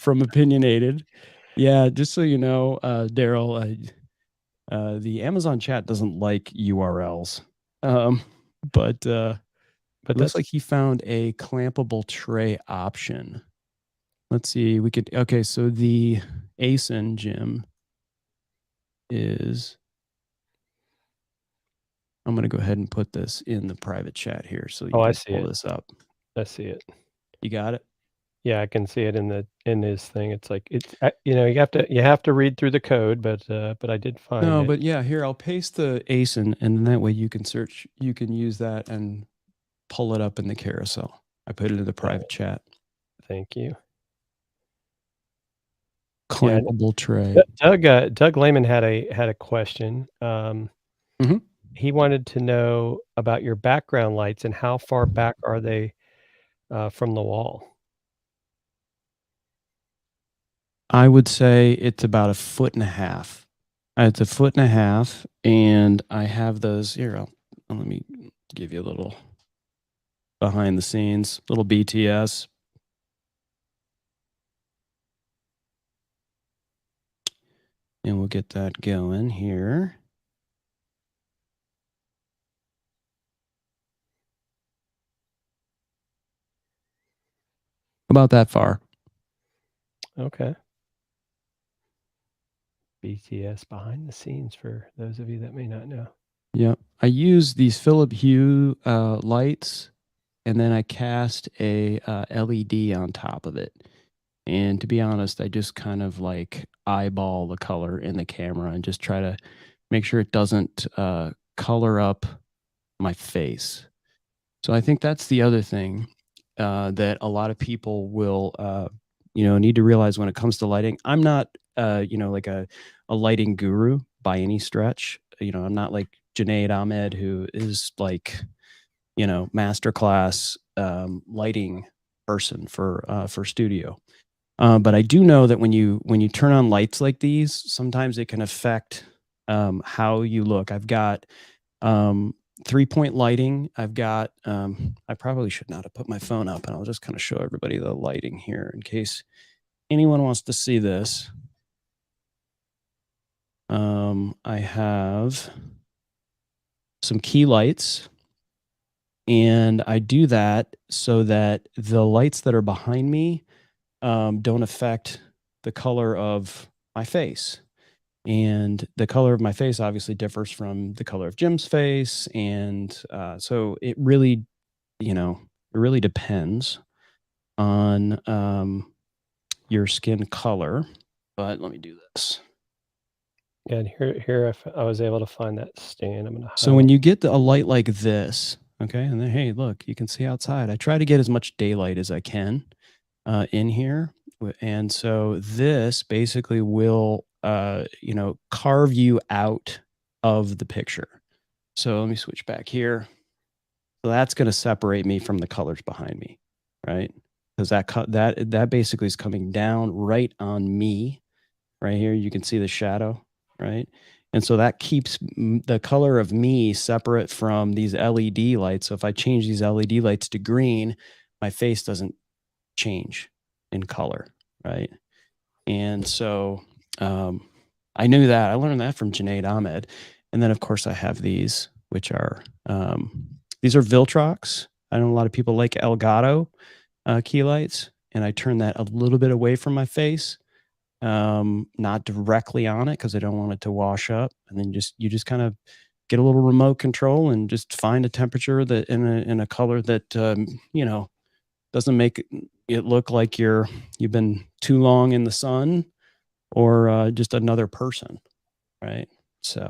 Opinionated. Yeah, just so you know, Daryl, the Amazon chat doesn't like URLs, but it looks like he found a clampable tray option. Let's see, okay, so the ASIN, Jim, is... I'm going to go ahead and put this in the private chat here so you Oh, I can see pull it. this up. I see it. You got it? Yeah, I can see it in his thing. It's like it's you know, you have to read through the code, but I did find No, it. but yeah, here I'll paste the ASIN, and that way you can search. You can use that and pull it up in the carousel. I put it in the private chat. Thank you. Clampable tray. Doug Lehman had a question. He wanted to know about your background lights and how far back are they from the wall? I would say it's about 1.5 feet. It's 1.5 feet, and I have those here. Let me give you a little behind the scenes, little BTS. And we'll get that going here. About that far. Okay. BTS behind the scenes for those of you that may not know. Yeah, I use these Philip Hue lights, and then I cast a LED on top of it. And to be honest, I just kind of like eyeball the color in the camera and just try to make sure it doesn't color up my face. So I think that's the other thing that a lot of people will, need to realize when it comes to lighting. I'm not, like a lighting guru by any stretch. I'm not like Junaid Ahmed, who is like, masterclass lighting person for studio. But I do know that when you turn on lights like these, sometimes it can affect how you look. I've got 3-point lighting. I've got, I probably should not have put my phone up, and I'll just kind of show everybody the lighting here in case anyone wants to see this. I have some key lights, and I do that so that the lights that are behind me don't affect the color of my face. And the color of my face obviously differs from the color of Jim's face. And so it really, depends on your skin color. But let me do this. Yeah, and here I was able to find that stand. I'm gonna. So when you get a light like this, okay, and then hey, look, you can see outside. I try to get as much daylight as I can in here, and so this basically will, carve you out of the picture. So let me switch back here. So that's going to separate me from the colors behind me, right? Because that basically is coming down right on me, right here. You can see the shadow, right? And so that keeps the color of me separate from these LED lights. So if I change these LED lights to green, my face doesn't change in color, right? And so I knew that. I learned that from Junaid Ahmed. And then, of course, I have these, which are, these are Viltrox. I know a lot of people like Elgato key lights, and I turn that a little bit away from my face, not directly on it because I don't want it to wash up. And then you just kind of get a little remote control and just find a temperature that in a color that, doesn't make it look like you've been too long in the sun or just another person, right? So,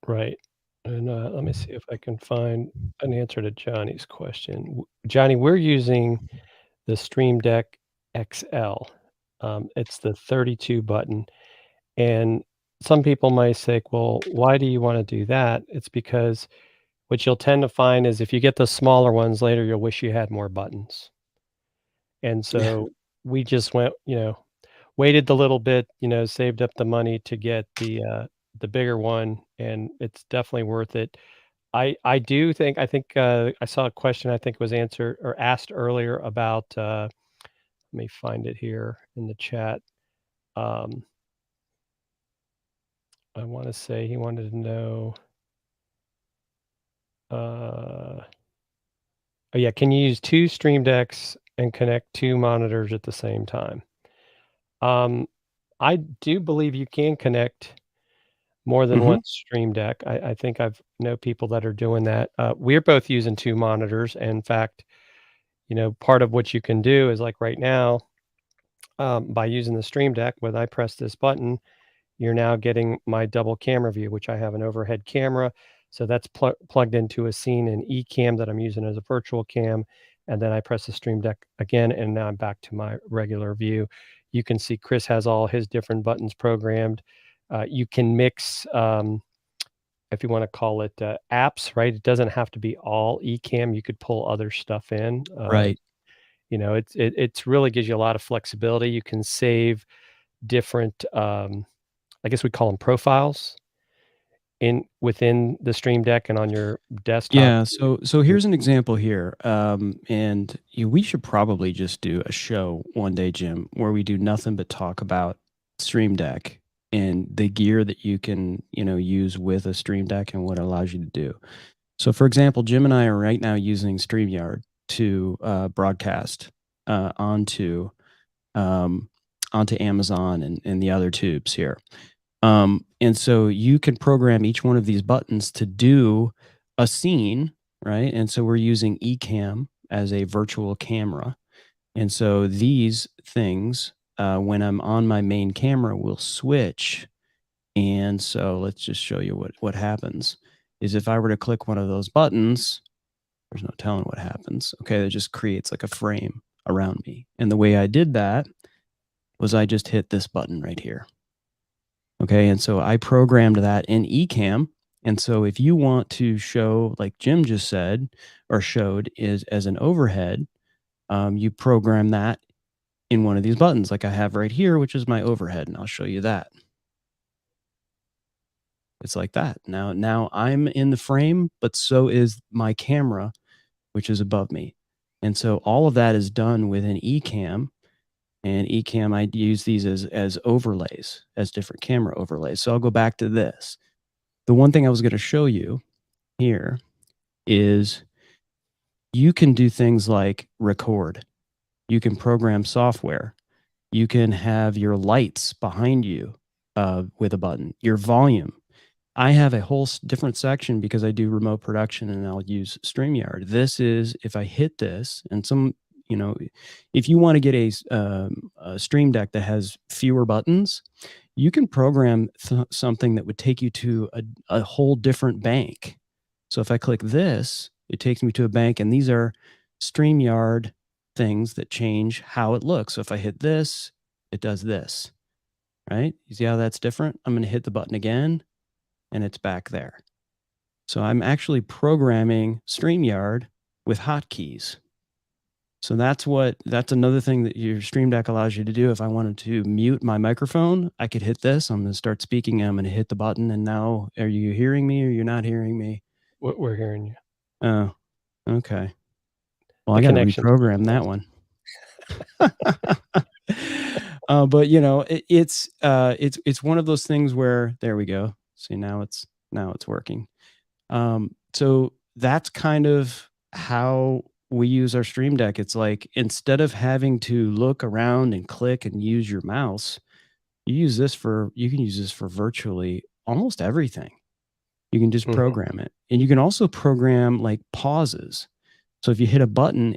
right. And let me see if I can find an answer to Johnny's question. Johnny, we're using the Stream Deck XL. It's the 32 button. And some people might say, well, why do you want to do that? It's because what you'll tend to find is if you get the smaller ones later, you'll wish you had more buttons. And so we just went, waited a little bit, saved up the money to get the bigger one, and it's definitely worth it. I think I saw a question I think was answered or asked earlier about let me find it here in the chat. I want to say he wanted to know oh yeah, can you use 2 Stream Decks and connect 2 monitors at the same time? I do believe you can connect more than one Stream Deck. I think I've know people that are doing that. We're both using 2 monitors. And in fact, part of what you can do is like right now, by using the Stream Deck, when I press this button, you're now getting my double camera view, which I have an overhead camera. So that's plugged into a scene in eCam that I'm using as a virtual cam. And then I press the Stream Deck again, and now I'm back to my regular view. You can see Chris has all his different buttons programmed. You can mix, if you want to call it apps, right? It doesn't have to be all eCam. You could pull other stuff in. Right. It's really gives you a lot of flexibility. You can save different, I guess we call them profiles within the Stream Deck and on your desktop. Yeah. So here's an example here. And we should probably just do a show one day, Jim, where we do nothing but talk about Stream Deck and the gear that you can, use with a Stream Deck and what it allows you to do. So for example, Jim and I are right now using StreamYard to broadcast onto Amazon and the other tubes here. And so you can program each one of these buttons to do a scene, right? And so we're using eCam as a virtual camera. And so these things, when I'm on my main camera, will switch. And so let's just show you what happens is if I were to click one of those buttons, there's no telling what happens. Okay, it just creates like a frame around me. And the way I did that was I just hit this button right here. Okay, and so I programmed that in eCam. And so if you want to show, like Jim just said, or showed, is as an overhead, you program that in one of these buttons like I have right here, which is my overhead. And I'll show you that. It's like that. Now I'm in the frame, but so is my camera, which is above me. And so all of that is done with an eCam. And eCam, I use these as overlays, as different camera overlays. So I'll go back to this. The one thing I was going to show you here is you can do things like record. You can program software. You can have your lights behind you with a button, your volume. I have a whole different section because I do remote production and I'll use StreamYard. This is, if I hit this and if you want to get a Stream Deck that has fewer buttons, you can program something that would take you to a whole different bank. So if I click this, it takes me to a bank, and these are StreamYard things that change how it looks. So if I hit this, it does this, right? You see how that's different? I'm going to hit the button again, and it's back there. So I'm actually programming StreamYard with hotkeys. So that's another thing that your Stream Deck allows you to do. If I wanted to mute my microphone, I could hit this. I'm going to start speaking. I'm going to hit the button. And now, are you hearing me or you're not hearing me? We're hearing you. Oh, okay. Well, I got to reprogram that one. But it's one of those things where, there we go. See, now it's working. So that's kind of how we use our Stream Deck. It's like, instead of having to look around and click and use your mouse, you can use this for virtually almost everything. You can just program it. And you can also program like pauses. So if you hit a button,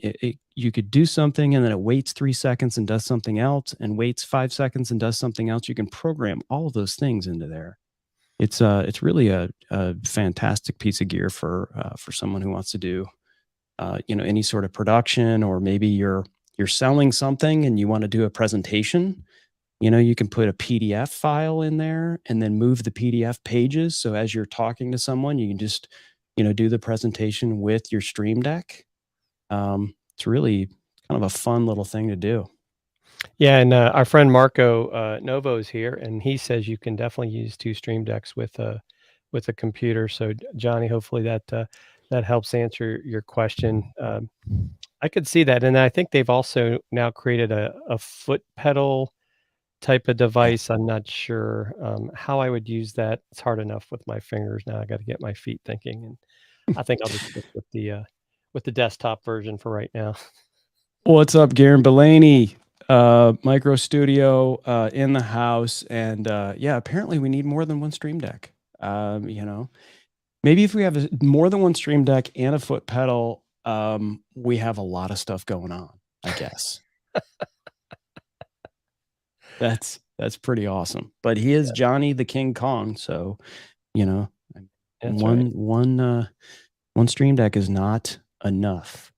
you could do something and then it waits 3 seconds and does something else, and waits 5 seconds and does something else. You can program all of those things into there. It's really a fantastic piece of gear for someone who wants to do any sort of production, or maybe you're selling something and you want to do a presentation. You can put a PDF file in there and then move the PDF pages. So as you're talking to someone, you can just, do the presentation with your Stream Deck. It's really kind of a fun little thing to do. Yeah, and our friend Marco Novo is here, and he says you can definitely use 2 Stream Decks with a computer. So Johnny, hopefully that helps answer your question. I could see that, and I think they've also now created a foot pedal type of device. I'm not sure how I would use that. It's hard enough with my fingers. Now I got to get my feet thinking, and I think I'll just stick with the desktop version for right now. What's up, Garen Belaney? Micro Studio in the house, and yeah, apparently we need more than one Stream Deck. You know, maybe if we have more than one Stream Deck and a foot pedal, we have a lot of stuff going on, I guess. That's pretty awesome. But he is Johnny the King Kong, so you know, one Stream Deck is not enough.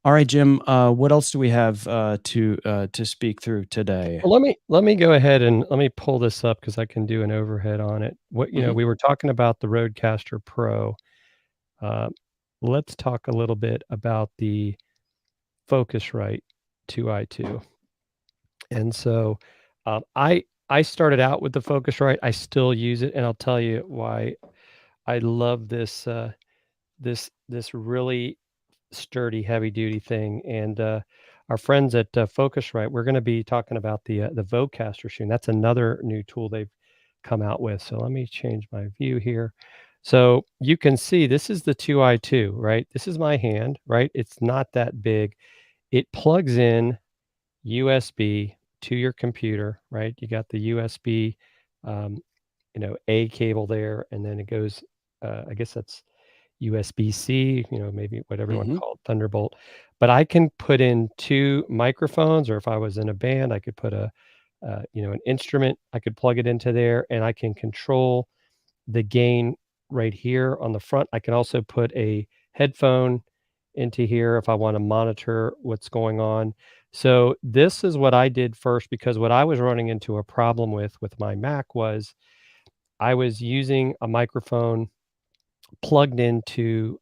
All right, Jim. What else do we have to speak through today? Well, let me go ahead and let me pull this up because I can do an overhead on it. What we were talking about the Rodecaster Pro. Let's talk a little bit about the Focusrite 2i2. And so I started out with the Focusrite. I still use it, and I'll tell you why I love this this really sturdy, heavy duty thing. And our friends at Focusrite, we're going to be talking about the Vocaster soon. That's another new tool they've come out with. So let me change my view here. So you can see this is the 2i2, right? This is my hand, right? It's not that big. It plugs in USB to your computer, right? You got the USB, A cable there, and then it goes, I guess that's USB-C, maybe whatever you want to call it, Thunderbolt. But I can put in 2 microphones, or if I was in a band, I could put an instrument. I could plug it into there, and I can control the gain right here on the front. I can also put a headphone into here if I want to monitor what's going on. So this is what I did first, because what I was running into a problem with my Mac was I was using a microphone plugged into,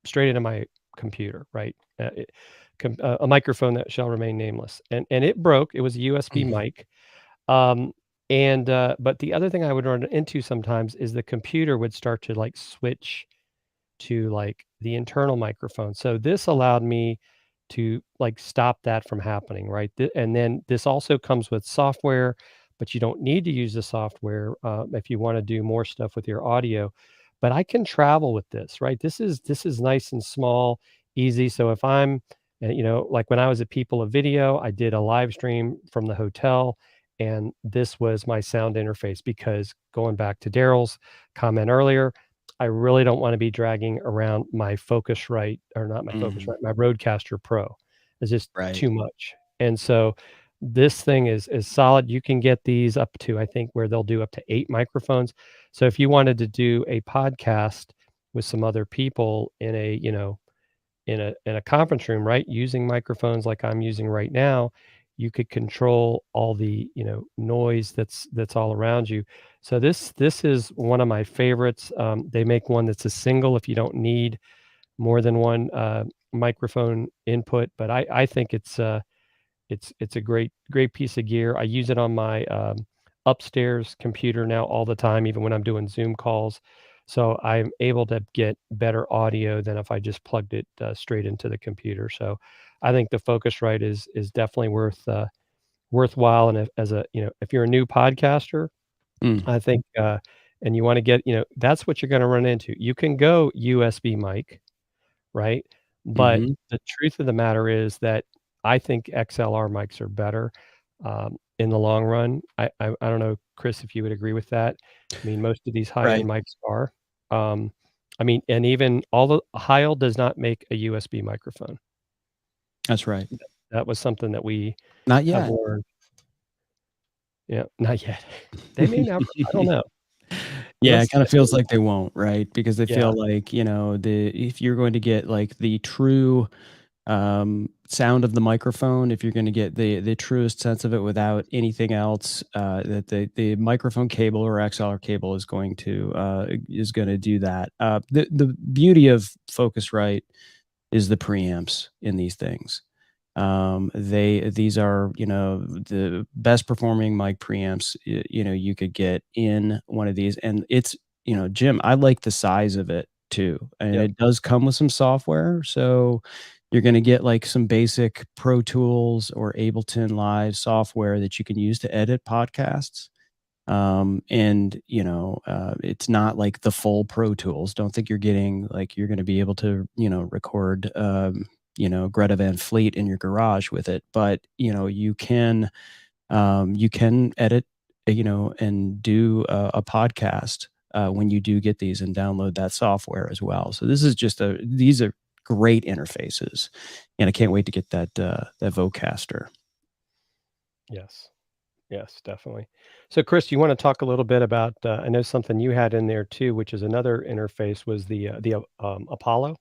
straight into my computer, right? A microphone that shall remain nameless. And it broke. It was a USB mic. But the other thing I would run into sometimes is the computer would start to like switch to like the internal microphone. So this allowed me to like stop that from happening, right? And then this also comes with software, but you don't need to use the software if you want to do more stuff with your audio. But I can travel with this, right? This is nice and small, easy. So if I'm, like when I was at People of Video, I did a live stream from the hotel, and this was my sound interface, because going back to Daryl's comment earlier, I really don't want to be dragging around my Focusrite, or not my Focusrite, my Rodecaster Pro. It's just too much. And so this thing is solid. You can get these up to, I think, where they'll do up to 8 microphones. So if you wanted to do a podcast with some other people in a, in a conference room, right, using microphones like I'm using right now, you could control all the, noise that's all around you. So this is one of my favorites. They make one that's a single if you don't need more than one microphone input, but I think it's a great piece of gear. I use it on my upstairs computer now all the time, even when I'm doing Zoom calls. So I'm able to get better audio than if I just plugged it straight into the computer. So I think the Focusrite is definitely worthwhile. And if you're a new podcaster, I think, and you want to get, that's what you're going to run into. You can go USB mic, right? But the truth of the matter is that I think XLR mics are better in the long run. I don't know, Chris, if you would agree with that. I mean, most of these high-end mics are. And even all the Heil does not make a USB microphone. That's right. That was something that we not yet. Have learned. Yeah, not yet. They may never. I don't know. Yeah, it kind of feels like they won't, right? Because they feel like, if you're going to get like the true sound of the microphone, if you're going to get the truest sense of it without anything else, that the microphone cable or XLR cable is going to do that. The beauty of Focusrite is the preamps in these things. These are, the best performing mic preamps, you could get in one of these. And it's, Jim, I like the size of it too. And it does come with some software. So you're going to get like some basic Pro Tools or Ableton Live software that you can use to edit podcasts. It's not like the full Pro Tools. Don't think you're getting like, you're going to be able to, record, Greta Van Fleet in your garage with it, but you can edit, and do a podcast when you do get these and download that software as well. So this is just these are great interfaces, and I can't wait to get that Vocaster. Yes. Yes, definitely. So, Chris, you want to talk a little bit about? I know something you had in there too, which is another interface, was the Apollo.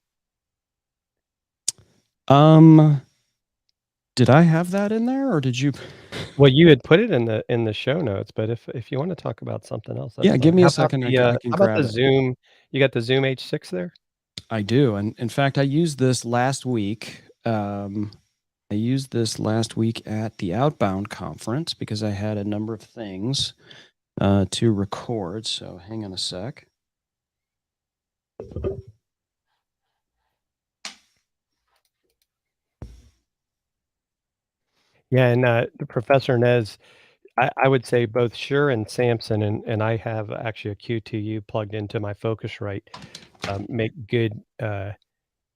Did I have that in there, or did you? Well, you had put it in the show notes, but if you want to talk about something else, that's Yeah, give fine. me How a about second. the, I how can about grab the it. Zoom? You got the Zoom H6 there? I do, and in fact, I used this last week. I used this last week at the Outbound conference because I had a number of things to record. So hang on a sec. Yeah, and Professor Nez, I would say both Shure and Samson, and I have actually a Q2U plugged into my Focusrite, make good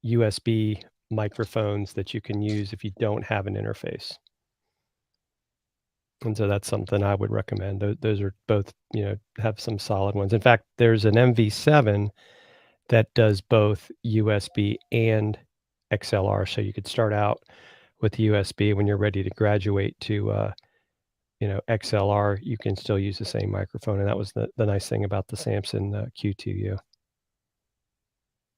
USB microphones that you can use if you don't have an interface. And so that's something I would recommend. Those are both, have some solid ones. In fact, there's an MV7 that does both USB and XLR. So you could start out with USB. When you're ready to graduate to, XLR, you can still use the same microphone. And that was the nice thing about the Samson Q2U.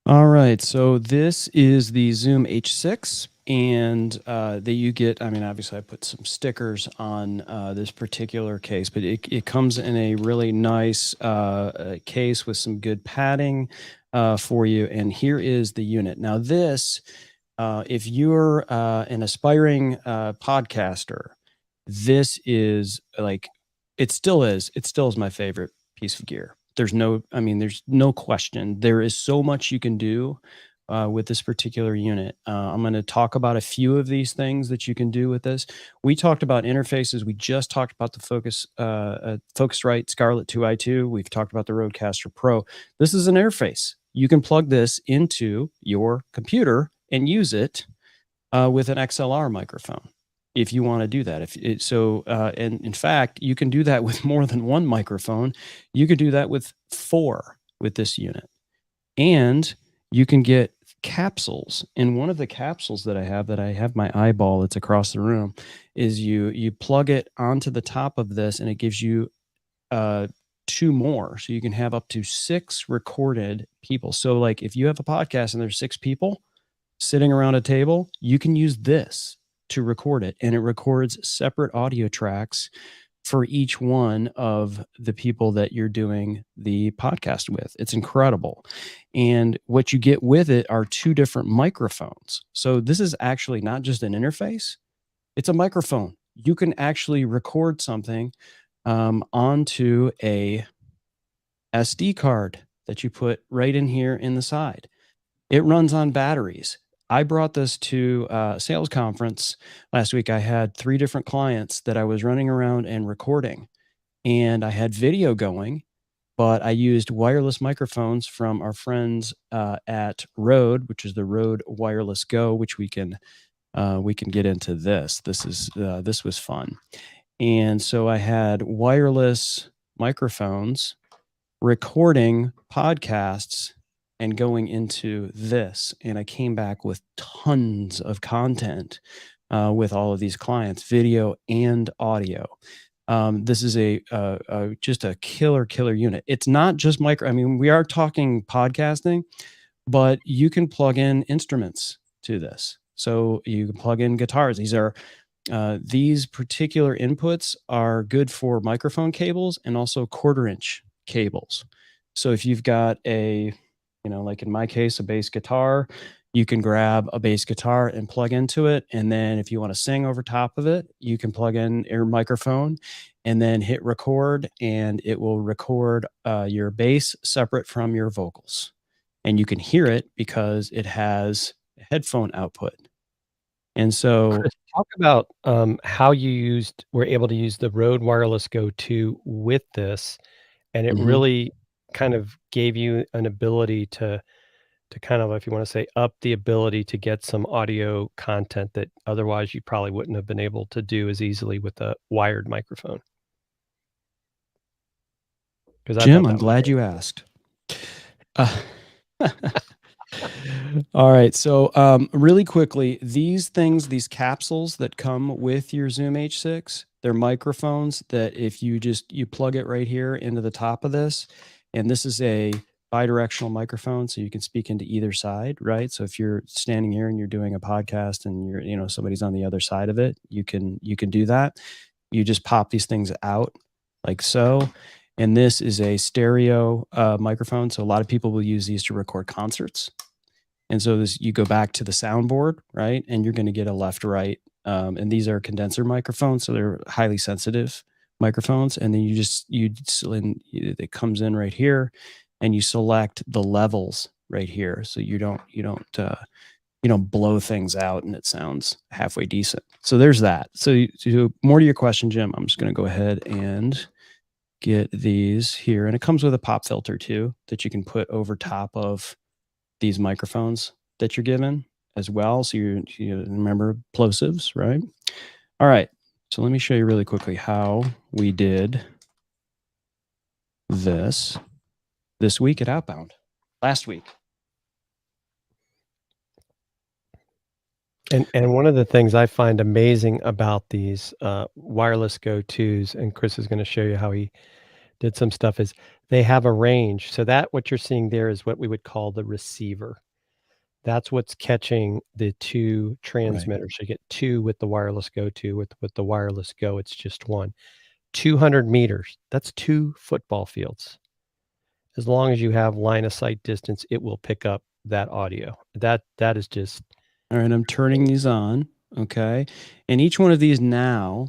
All right, so this is the Zoom H6, and that you get, I mean, obviously I put some stickers on this particular case, but it comes in a really nice case with some good padding for you, and here is the unit. Now this, if you're an aspiring podcaster, this is like, it still is my favorite piece of gear. There's no question. There is so much you can do with this particular unit. I'm going to talk about a few of these things that you can do with this. We talked about interfaces. We just talked about the Focusrite Scarlett 2i2. We've talked about the Rodecaster Pro. This is an interface. You can plug this into your computer and use it with an XLR microphone if you want to do that. And in fact, you can do that with more than one microphone. You could do that with 4 with this unit. And you can get capsules. And one of the capsules that I have my eyeball that's across the room, is you plug it onto the top of this, and it gives you 2 more. So you can have up to 6 recorded people. So like if you have a podcast and there's 6 people sitting around a table, you can use this to record it, and it records separate audio tracks for each one of the people that you're doing the podcast with. It's incredible. And what you get with it are 2 different microphones. So this is actually not just an interface, it's a microphone. You can actually record something onto a SD card that you put right in here in the side. It runs on batteries. I brought this to a sales conference last week. I had 3 different clients that I was running around and recording, and I had video going, but I used wireless microphones from our friends at Rode, which is the Rode Wireless Go, which we can get into this. This was fun. And so I had wireless microphones recording podcasts and going into this, and I came back with tons of content with all of these clients, video and audio. This is just a killer unit. It's not just we are talking podcasting, but you can plug in instruments to this. So you can plug in guitars. These particular inputs are good for microphone cables and also 1/4-inch cables. So if you've got like in my case, a bass guitar, you can grab a bass guitar and plug into it. And then if you want to sing over top of it, you can plug in your microphone and then hit record, and it will record your bass separate from your vocals. And you can hear it because it has a headphone output. And so, Chris, talk about how you were able to use the Rode Wireless Go 2 with this, and it really kind of gave you an ability to kind of, if you want to say, up the ability to get some audio content that otherwise you probably wouldn't have been able to do as easily with a wired microphone. Jim, I'm glad you asked. All right. So really quickly, these things, these capsules that come with your Zoom H6, they're microphones that if you plug it right here into the top of this, and this is a bi-directional microphone, so you can speak into either side, right? So if you're standing here and you're doing a podcast and somebody's on the other side of it, you can do that. You just pop these things out like so. And this is a stereo microphone. So a lot of people will use these to record concerts. And so you go back to the soundboard, right? And you're going to get a left, right. And these are condenser microphones. So they're highly sensitive microphones. And then it comes in right here and you select the levels right here. So you don't blow things out and it sounds halfway decent. So there's that. So more to your question, Jim, I'm just going to go ahead and get these here. And it comes with a pop filter too, that you can put over top of these microphones that you're given as well. So you remember plosives, right? All right. So let me show you really quickly how we did this week at Outbound, last week. And one of the things I find amazing about these wireless go-tos, and Chris is going to show you how he did some stuff, is they have a range. So that what you're seeing there is what we would call the receiver. That's what's catching the two transmitters. Right. You get two with the wireless go-to. With the wireless go, it's just one. 200 meters. That's 2 football fields. As long as you have line of sight distance, it will pick up that audio. That is just... All right, I'm turning these on, okay? And each one of these now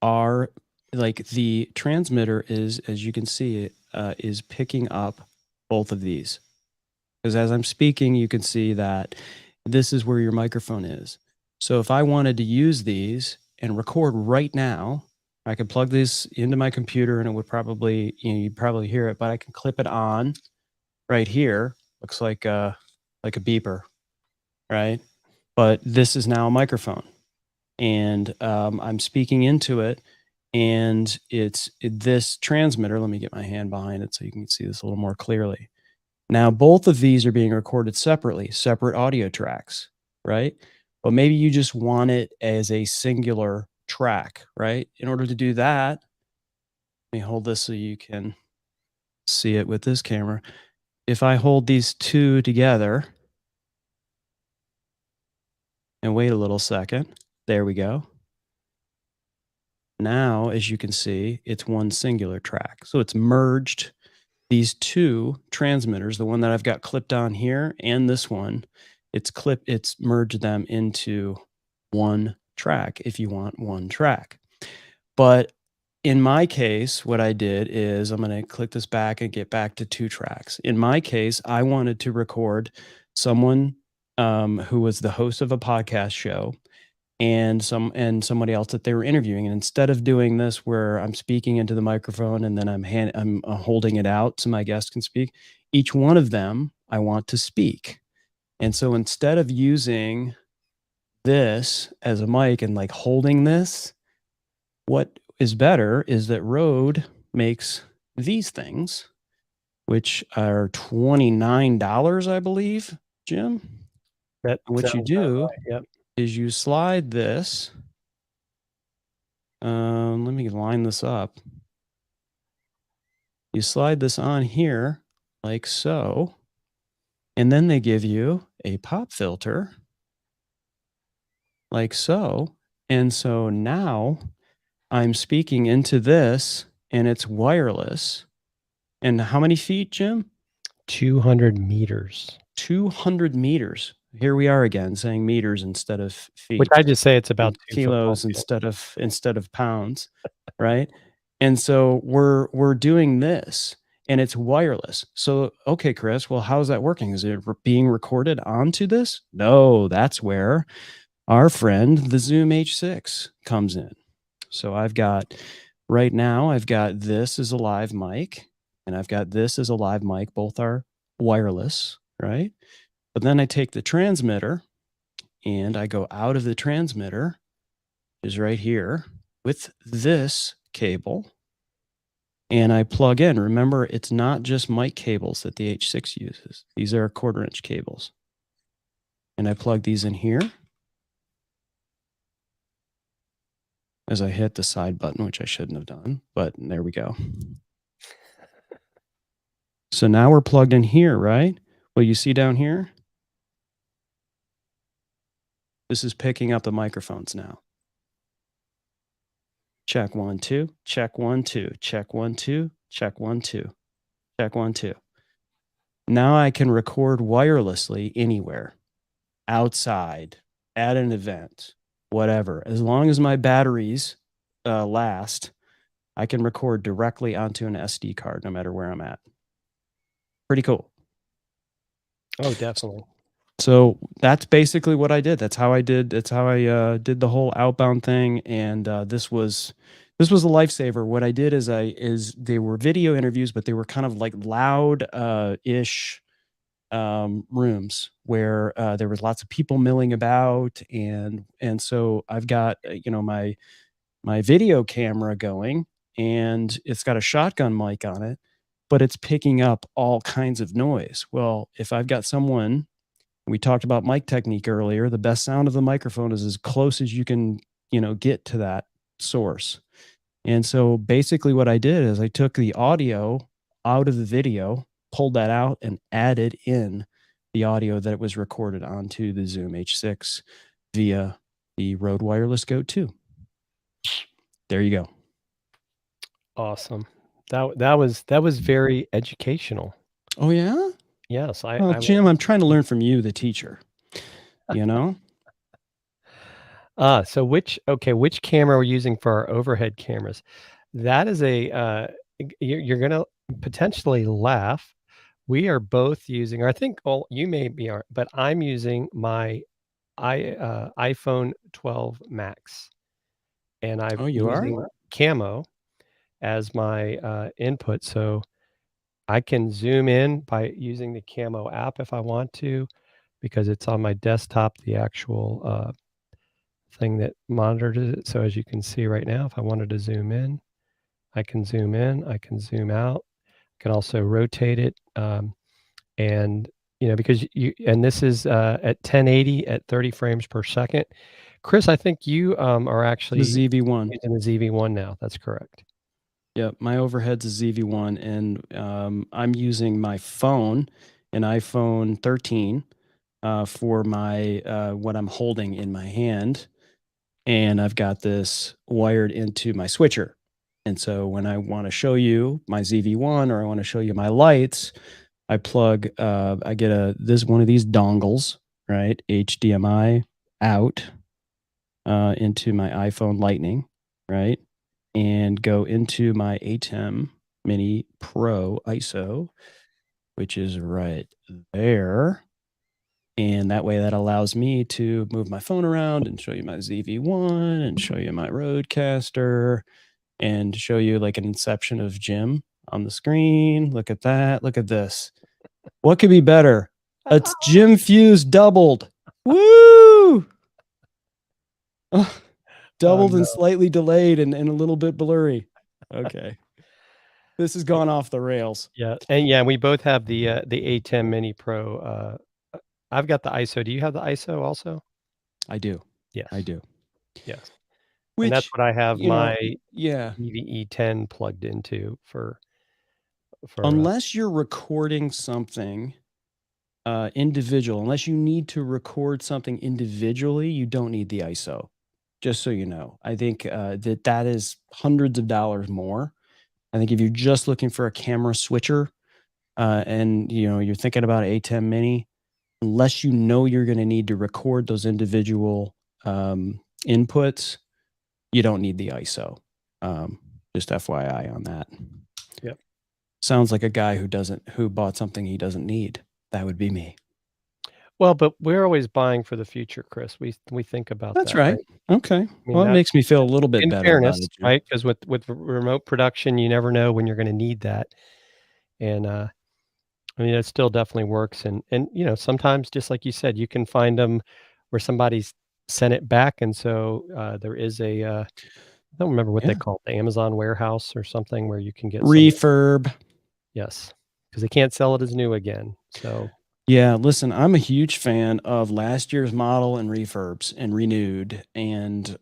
are, like, the transmitter is, as you can see, is picking up both of these. Because as I'm speaking, you can see that this is where your microphone is. So if I wanted to use these and record right now, I could plug this into my computer and it would probably, you'd probably hear it, but I can clip it on right here. Looks like a beeper, right? But this is now a microphone, and I'm speaking into it, and it's this transmitter. Let me get my hand behind it so you can see this a little more clearly. Now, both of these are being recorded separately, separate audio tracks, right? But maybe you just want it as a singular track, right? In order to do that, let me hold this so you can see it with this camera. If I hold these two together, and wait a little second. There we go. Now, as you can see, it's one singular track. So it's merged these two transmitters, the one that I've got clipped on here and this one, it's merged them into one track if you want one track. But in my case, what I did is I'm going to click this back and get back to 2 tracks. In my case, I wanted to record someone who was the host of a podcast show and somebody else that they were interviewing. And instead of doing this where I'm speaking into the microphone and then I'm holding it out so my guest can speak, each one of them I want to speak. And so instead of using this as a mic and like holding this, what is better is that Rode makes these things, which are $29, I believe, Jim. What you do is you slide this. Let me line this up. You slide this on here like so, and then they give you a pop filter like so. And so now I'm speaking into this and it's wireless. And how many feet, Jim? 200 meters. 200 meters. Here we are again saying meters instead of feet. Which I just say it's about kilos instead of pounds, right? And so we're doing this and it's wireless. So, okay, Chris, well, how's that working? Is it being recorded onto this? No, that's where our friend, the Zoom H6 comes in. So right now I've got this as a live mic and I've got this as a live mic. Both are wireless, right? But then I take the transmitter and I go out of the transmitter, which is right here, with this cable. and I plug in. Remember, it's not just mic cables that the H6 uses. These are 1/4 inch cables. And I plug these in here as I hit the side button, which I shouldn't have done, but there we go. So now we're plugged in here, right? Well, you see down here? This is picking up the microphones now. Check 1, 2, check 1, 2, check 1, 2, check 1, 2, check 1, 2. Now I can record wirelessly anywhere, outside, at an event, whatever. As long as my batteries last, I can record directly onto an SD card, no matter where I'm at. Pretty cool. Oh, definitely. So that's basically what I did. That's how I did. That's how I did the whole outbound thing. And this was a lifesaver. What I did is they were video interviews, but they were kind of like loud ish rooms where there was lots of people milling about, and so I've got my video camera going, and it's got a shotgun mic on it, but it's picking up all kinds of noise. Well, if I've got someone, we talked about mic technique earlier, the best sound of the microphone is as close as you can, get to that source. And so basically what I did is I took the audio out of the video, pulled that out, and added in the audio that it was recorded onto the Zoom H6 via the Rode Wireless Go 2. There you go. Awesome. That was very educational. Oh yeah? Yes, Jim, I'm trying to learn from you, the teacher. So which camera we're using for our overhead cameras? That is you're gonna potentially laugh. We are both using, or I think you may be, but I'm using my iPhone 12 Max, and I'm using Camo as my input, so I can zoom in by using the Camo app if I want to, because it's on my desktop, the actual thing that monitors it. So as you can see right now, if I wanted to zoom in, I can zoom in, I can zoom out, I can also rotate it, and because this is at 1080 at 30 frames per second. Chris, I think you are actually the ZV-1 using the ZV-1 now. That's correct. Yep, my overhead's a ZV-1, and I'm using my phone, an iPhone 13, for my what I'm holding in my hand, and I've got this wired into my switcher. And so when I want to show you my ZV-1 or I want to show you my lights, I plug, I get one of these dongles, right? HDMI out into my iPhone Lightning, right? And go into my ATEM Mini Pro ISO, which is right there. And that way that allows me to move my phone around and show you my ZV-1 and show you my Rodecaster and show you like an inception of Jim on the screen. Look at that. Look at this. What could be better? It's Jim Fuse doubled. Woo! Doubled and slightly delayed and a little bit blurry. Okay. This has gone off the rails. Yeah. And we both have the ATEM Mini Pro. I've got the ISO. Do you have the ISO also? I do. Yes. I do. Yes. Which, and that's what I have my yeah. EVE-10 plugged into for unless you're recording something individual, unless you need to record something individually, you don't need the ISO. Just so you know, I think that is hundreds of dollars more. I think if you're just looking for a camera switcher and you're thinking about ATEM Mini, unless you know you're going to need to record those individual inputs, you don't need the ISO. Just FYI on that. Yep. Sounds like a guy who bought something he doesn't need. That would be me. Well, but we're always buying for the future, Chris. We think about that's that. Right. Okay. Well, it makes me feel a little bit better. In fairness, right? Because with remote production, you never know when you're going to need that. And I mean, it still definitely works. And sometimes, just like you said, you can find them where somebody's sent it back, and so there is a don't remember what Yeah. they call it, the Amazon warehouse or something where you can get some. Refurb. Yes, because they can't sell it as new again. So Yeah, listen, I'm a huge fan of last year's model and refurbs and renewed, and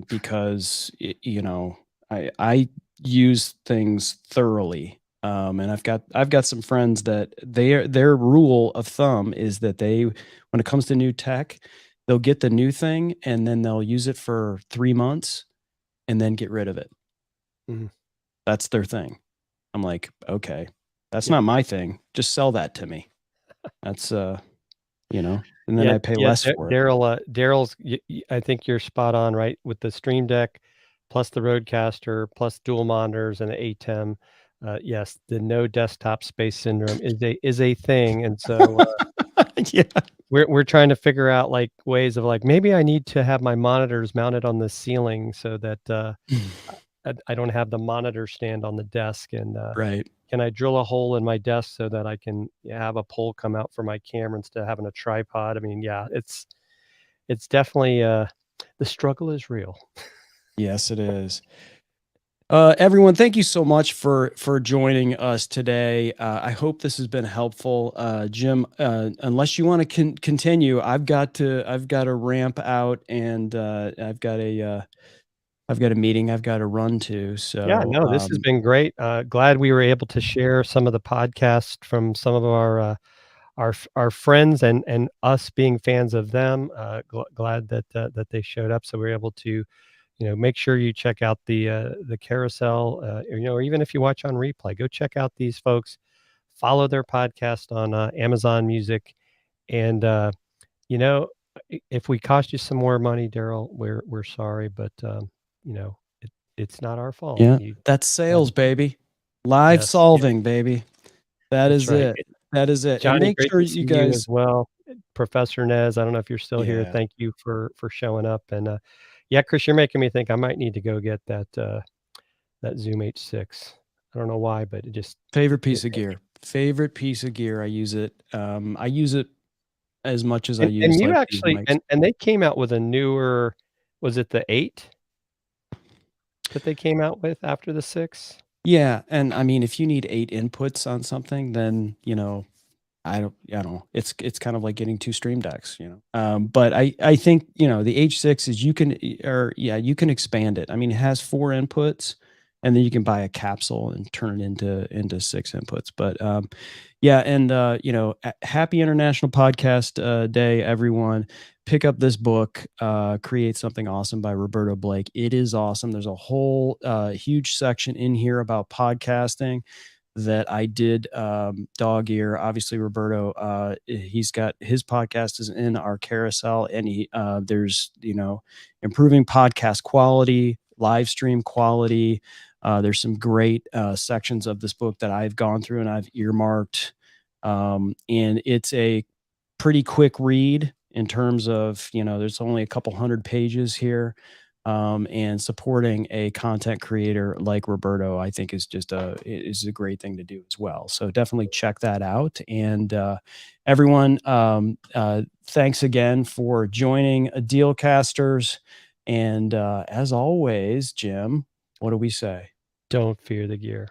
because you know, I use things thoroughly, and I've got some friends that their rule of thumb is that when it comes to new tech, they'll get the new thing and then they'll use it for 3 months and then get rid of it. Mhm. That's their thing. I'm like, okay, that's Yeah. not my thing. Just sell that to me. That's you know, and then Yeah, I pay yeah, less for it. Daryl's, I think you're spot on, right? With the Stream Deck, plus the Rodecaster, plus dual monitors and the ATEM. Yes, the no desktop space syndrome is a thing, and so Yeah. we're trying to figure out like ways of like maybe I need to have my monitors mounted on the ceiling so that I don't have the monitor stand on the desk, and Right. can I drill a hole in my desk so that I can have a pole come out for my camera instead of having a tripod? I mean, yeah, it's definitely the struggle is real. Yes, it is. Everyone, thank you so much for joining us today. I hope this has been helpful. Jim, unless you want to continue, I've got to ramp out, and I've got a meeting I've got to run to. So Yeah, no, this has been great. Glad we were able to share some of the podcasts from some of our friends and us being fans of them. Glad that they showed up, so we were able to, make sure you check out the carousel, or even if you watch on replay, go check out these folks. Follow their podcast on Amazon Music, and you know, if we cost you some more money, Daryl, we're sorry, but it's not our fault. yeah, You that's sales, baby. Live Yes, solving, baby. That that's is right. it. That is it. And Johnny, make great sure to you see you as guys. well. Professor Nez, I don't know if you're still here. Yeah. Thank you for showing up. And yeah, Chris, you're making me think I might need to go get that Zoom H6. I don't know why, but it just Favorite piece of gear. Favorite piece of gear. I use it. I use it as much as I and use you like these actually mics. and they came out with a newer, was it the 8 that they came out with after the 6? Yeah, and I mean, if you need 8 inputs on something, then I don't know. It's kind of like getting 2 stream decks, But I think the H6 is you can expand it. I mean, it has 4 inputs, and then you can buy a capsule and turn it into 6 inputs. But yeah, and happy International Podcast Day, everyone. Pick up this book, Create Something Awesome by Roberto Blake. It is awesome. There's a whole huge section in here about podcasting that I did dog ear. Obviously, Roberto, he's got his podcast is in our carousel, and there's improving podcast quality, live stream quality. There's some great sections of this book that I've gone through and I've earmarked, and it's a pretty quick read in terms of there's only a couple hundred pages here. And supporting a content creator like Roberto, I think is a great thing to do as well. So definitely check that out. And everyone, thanks again for joining Dealcasters. And as always, Jim, what do we say? Don't fear the gear.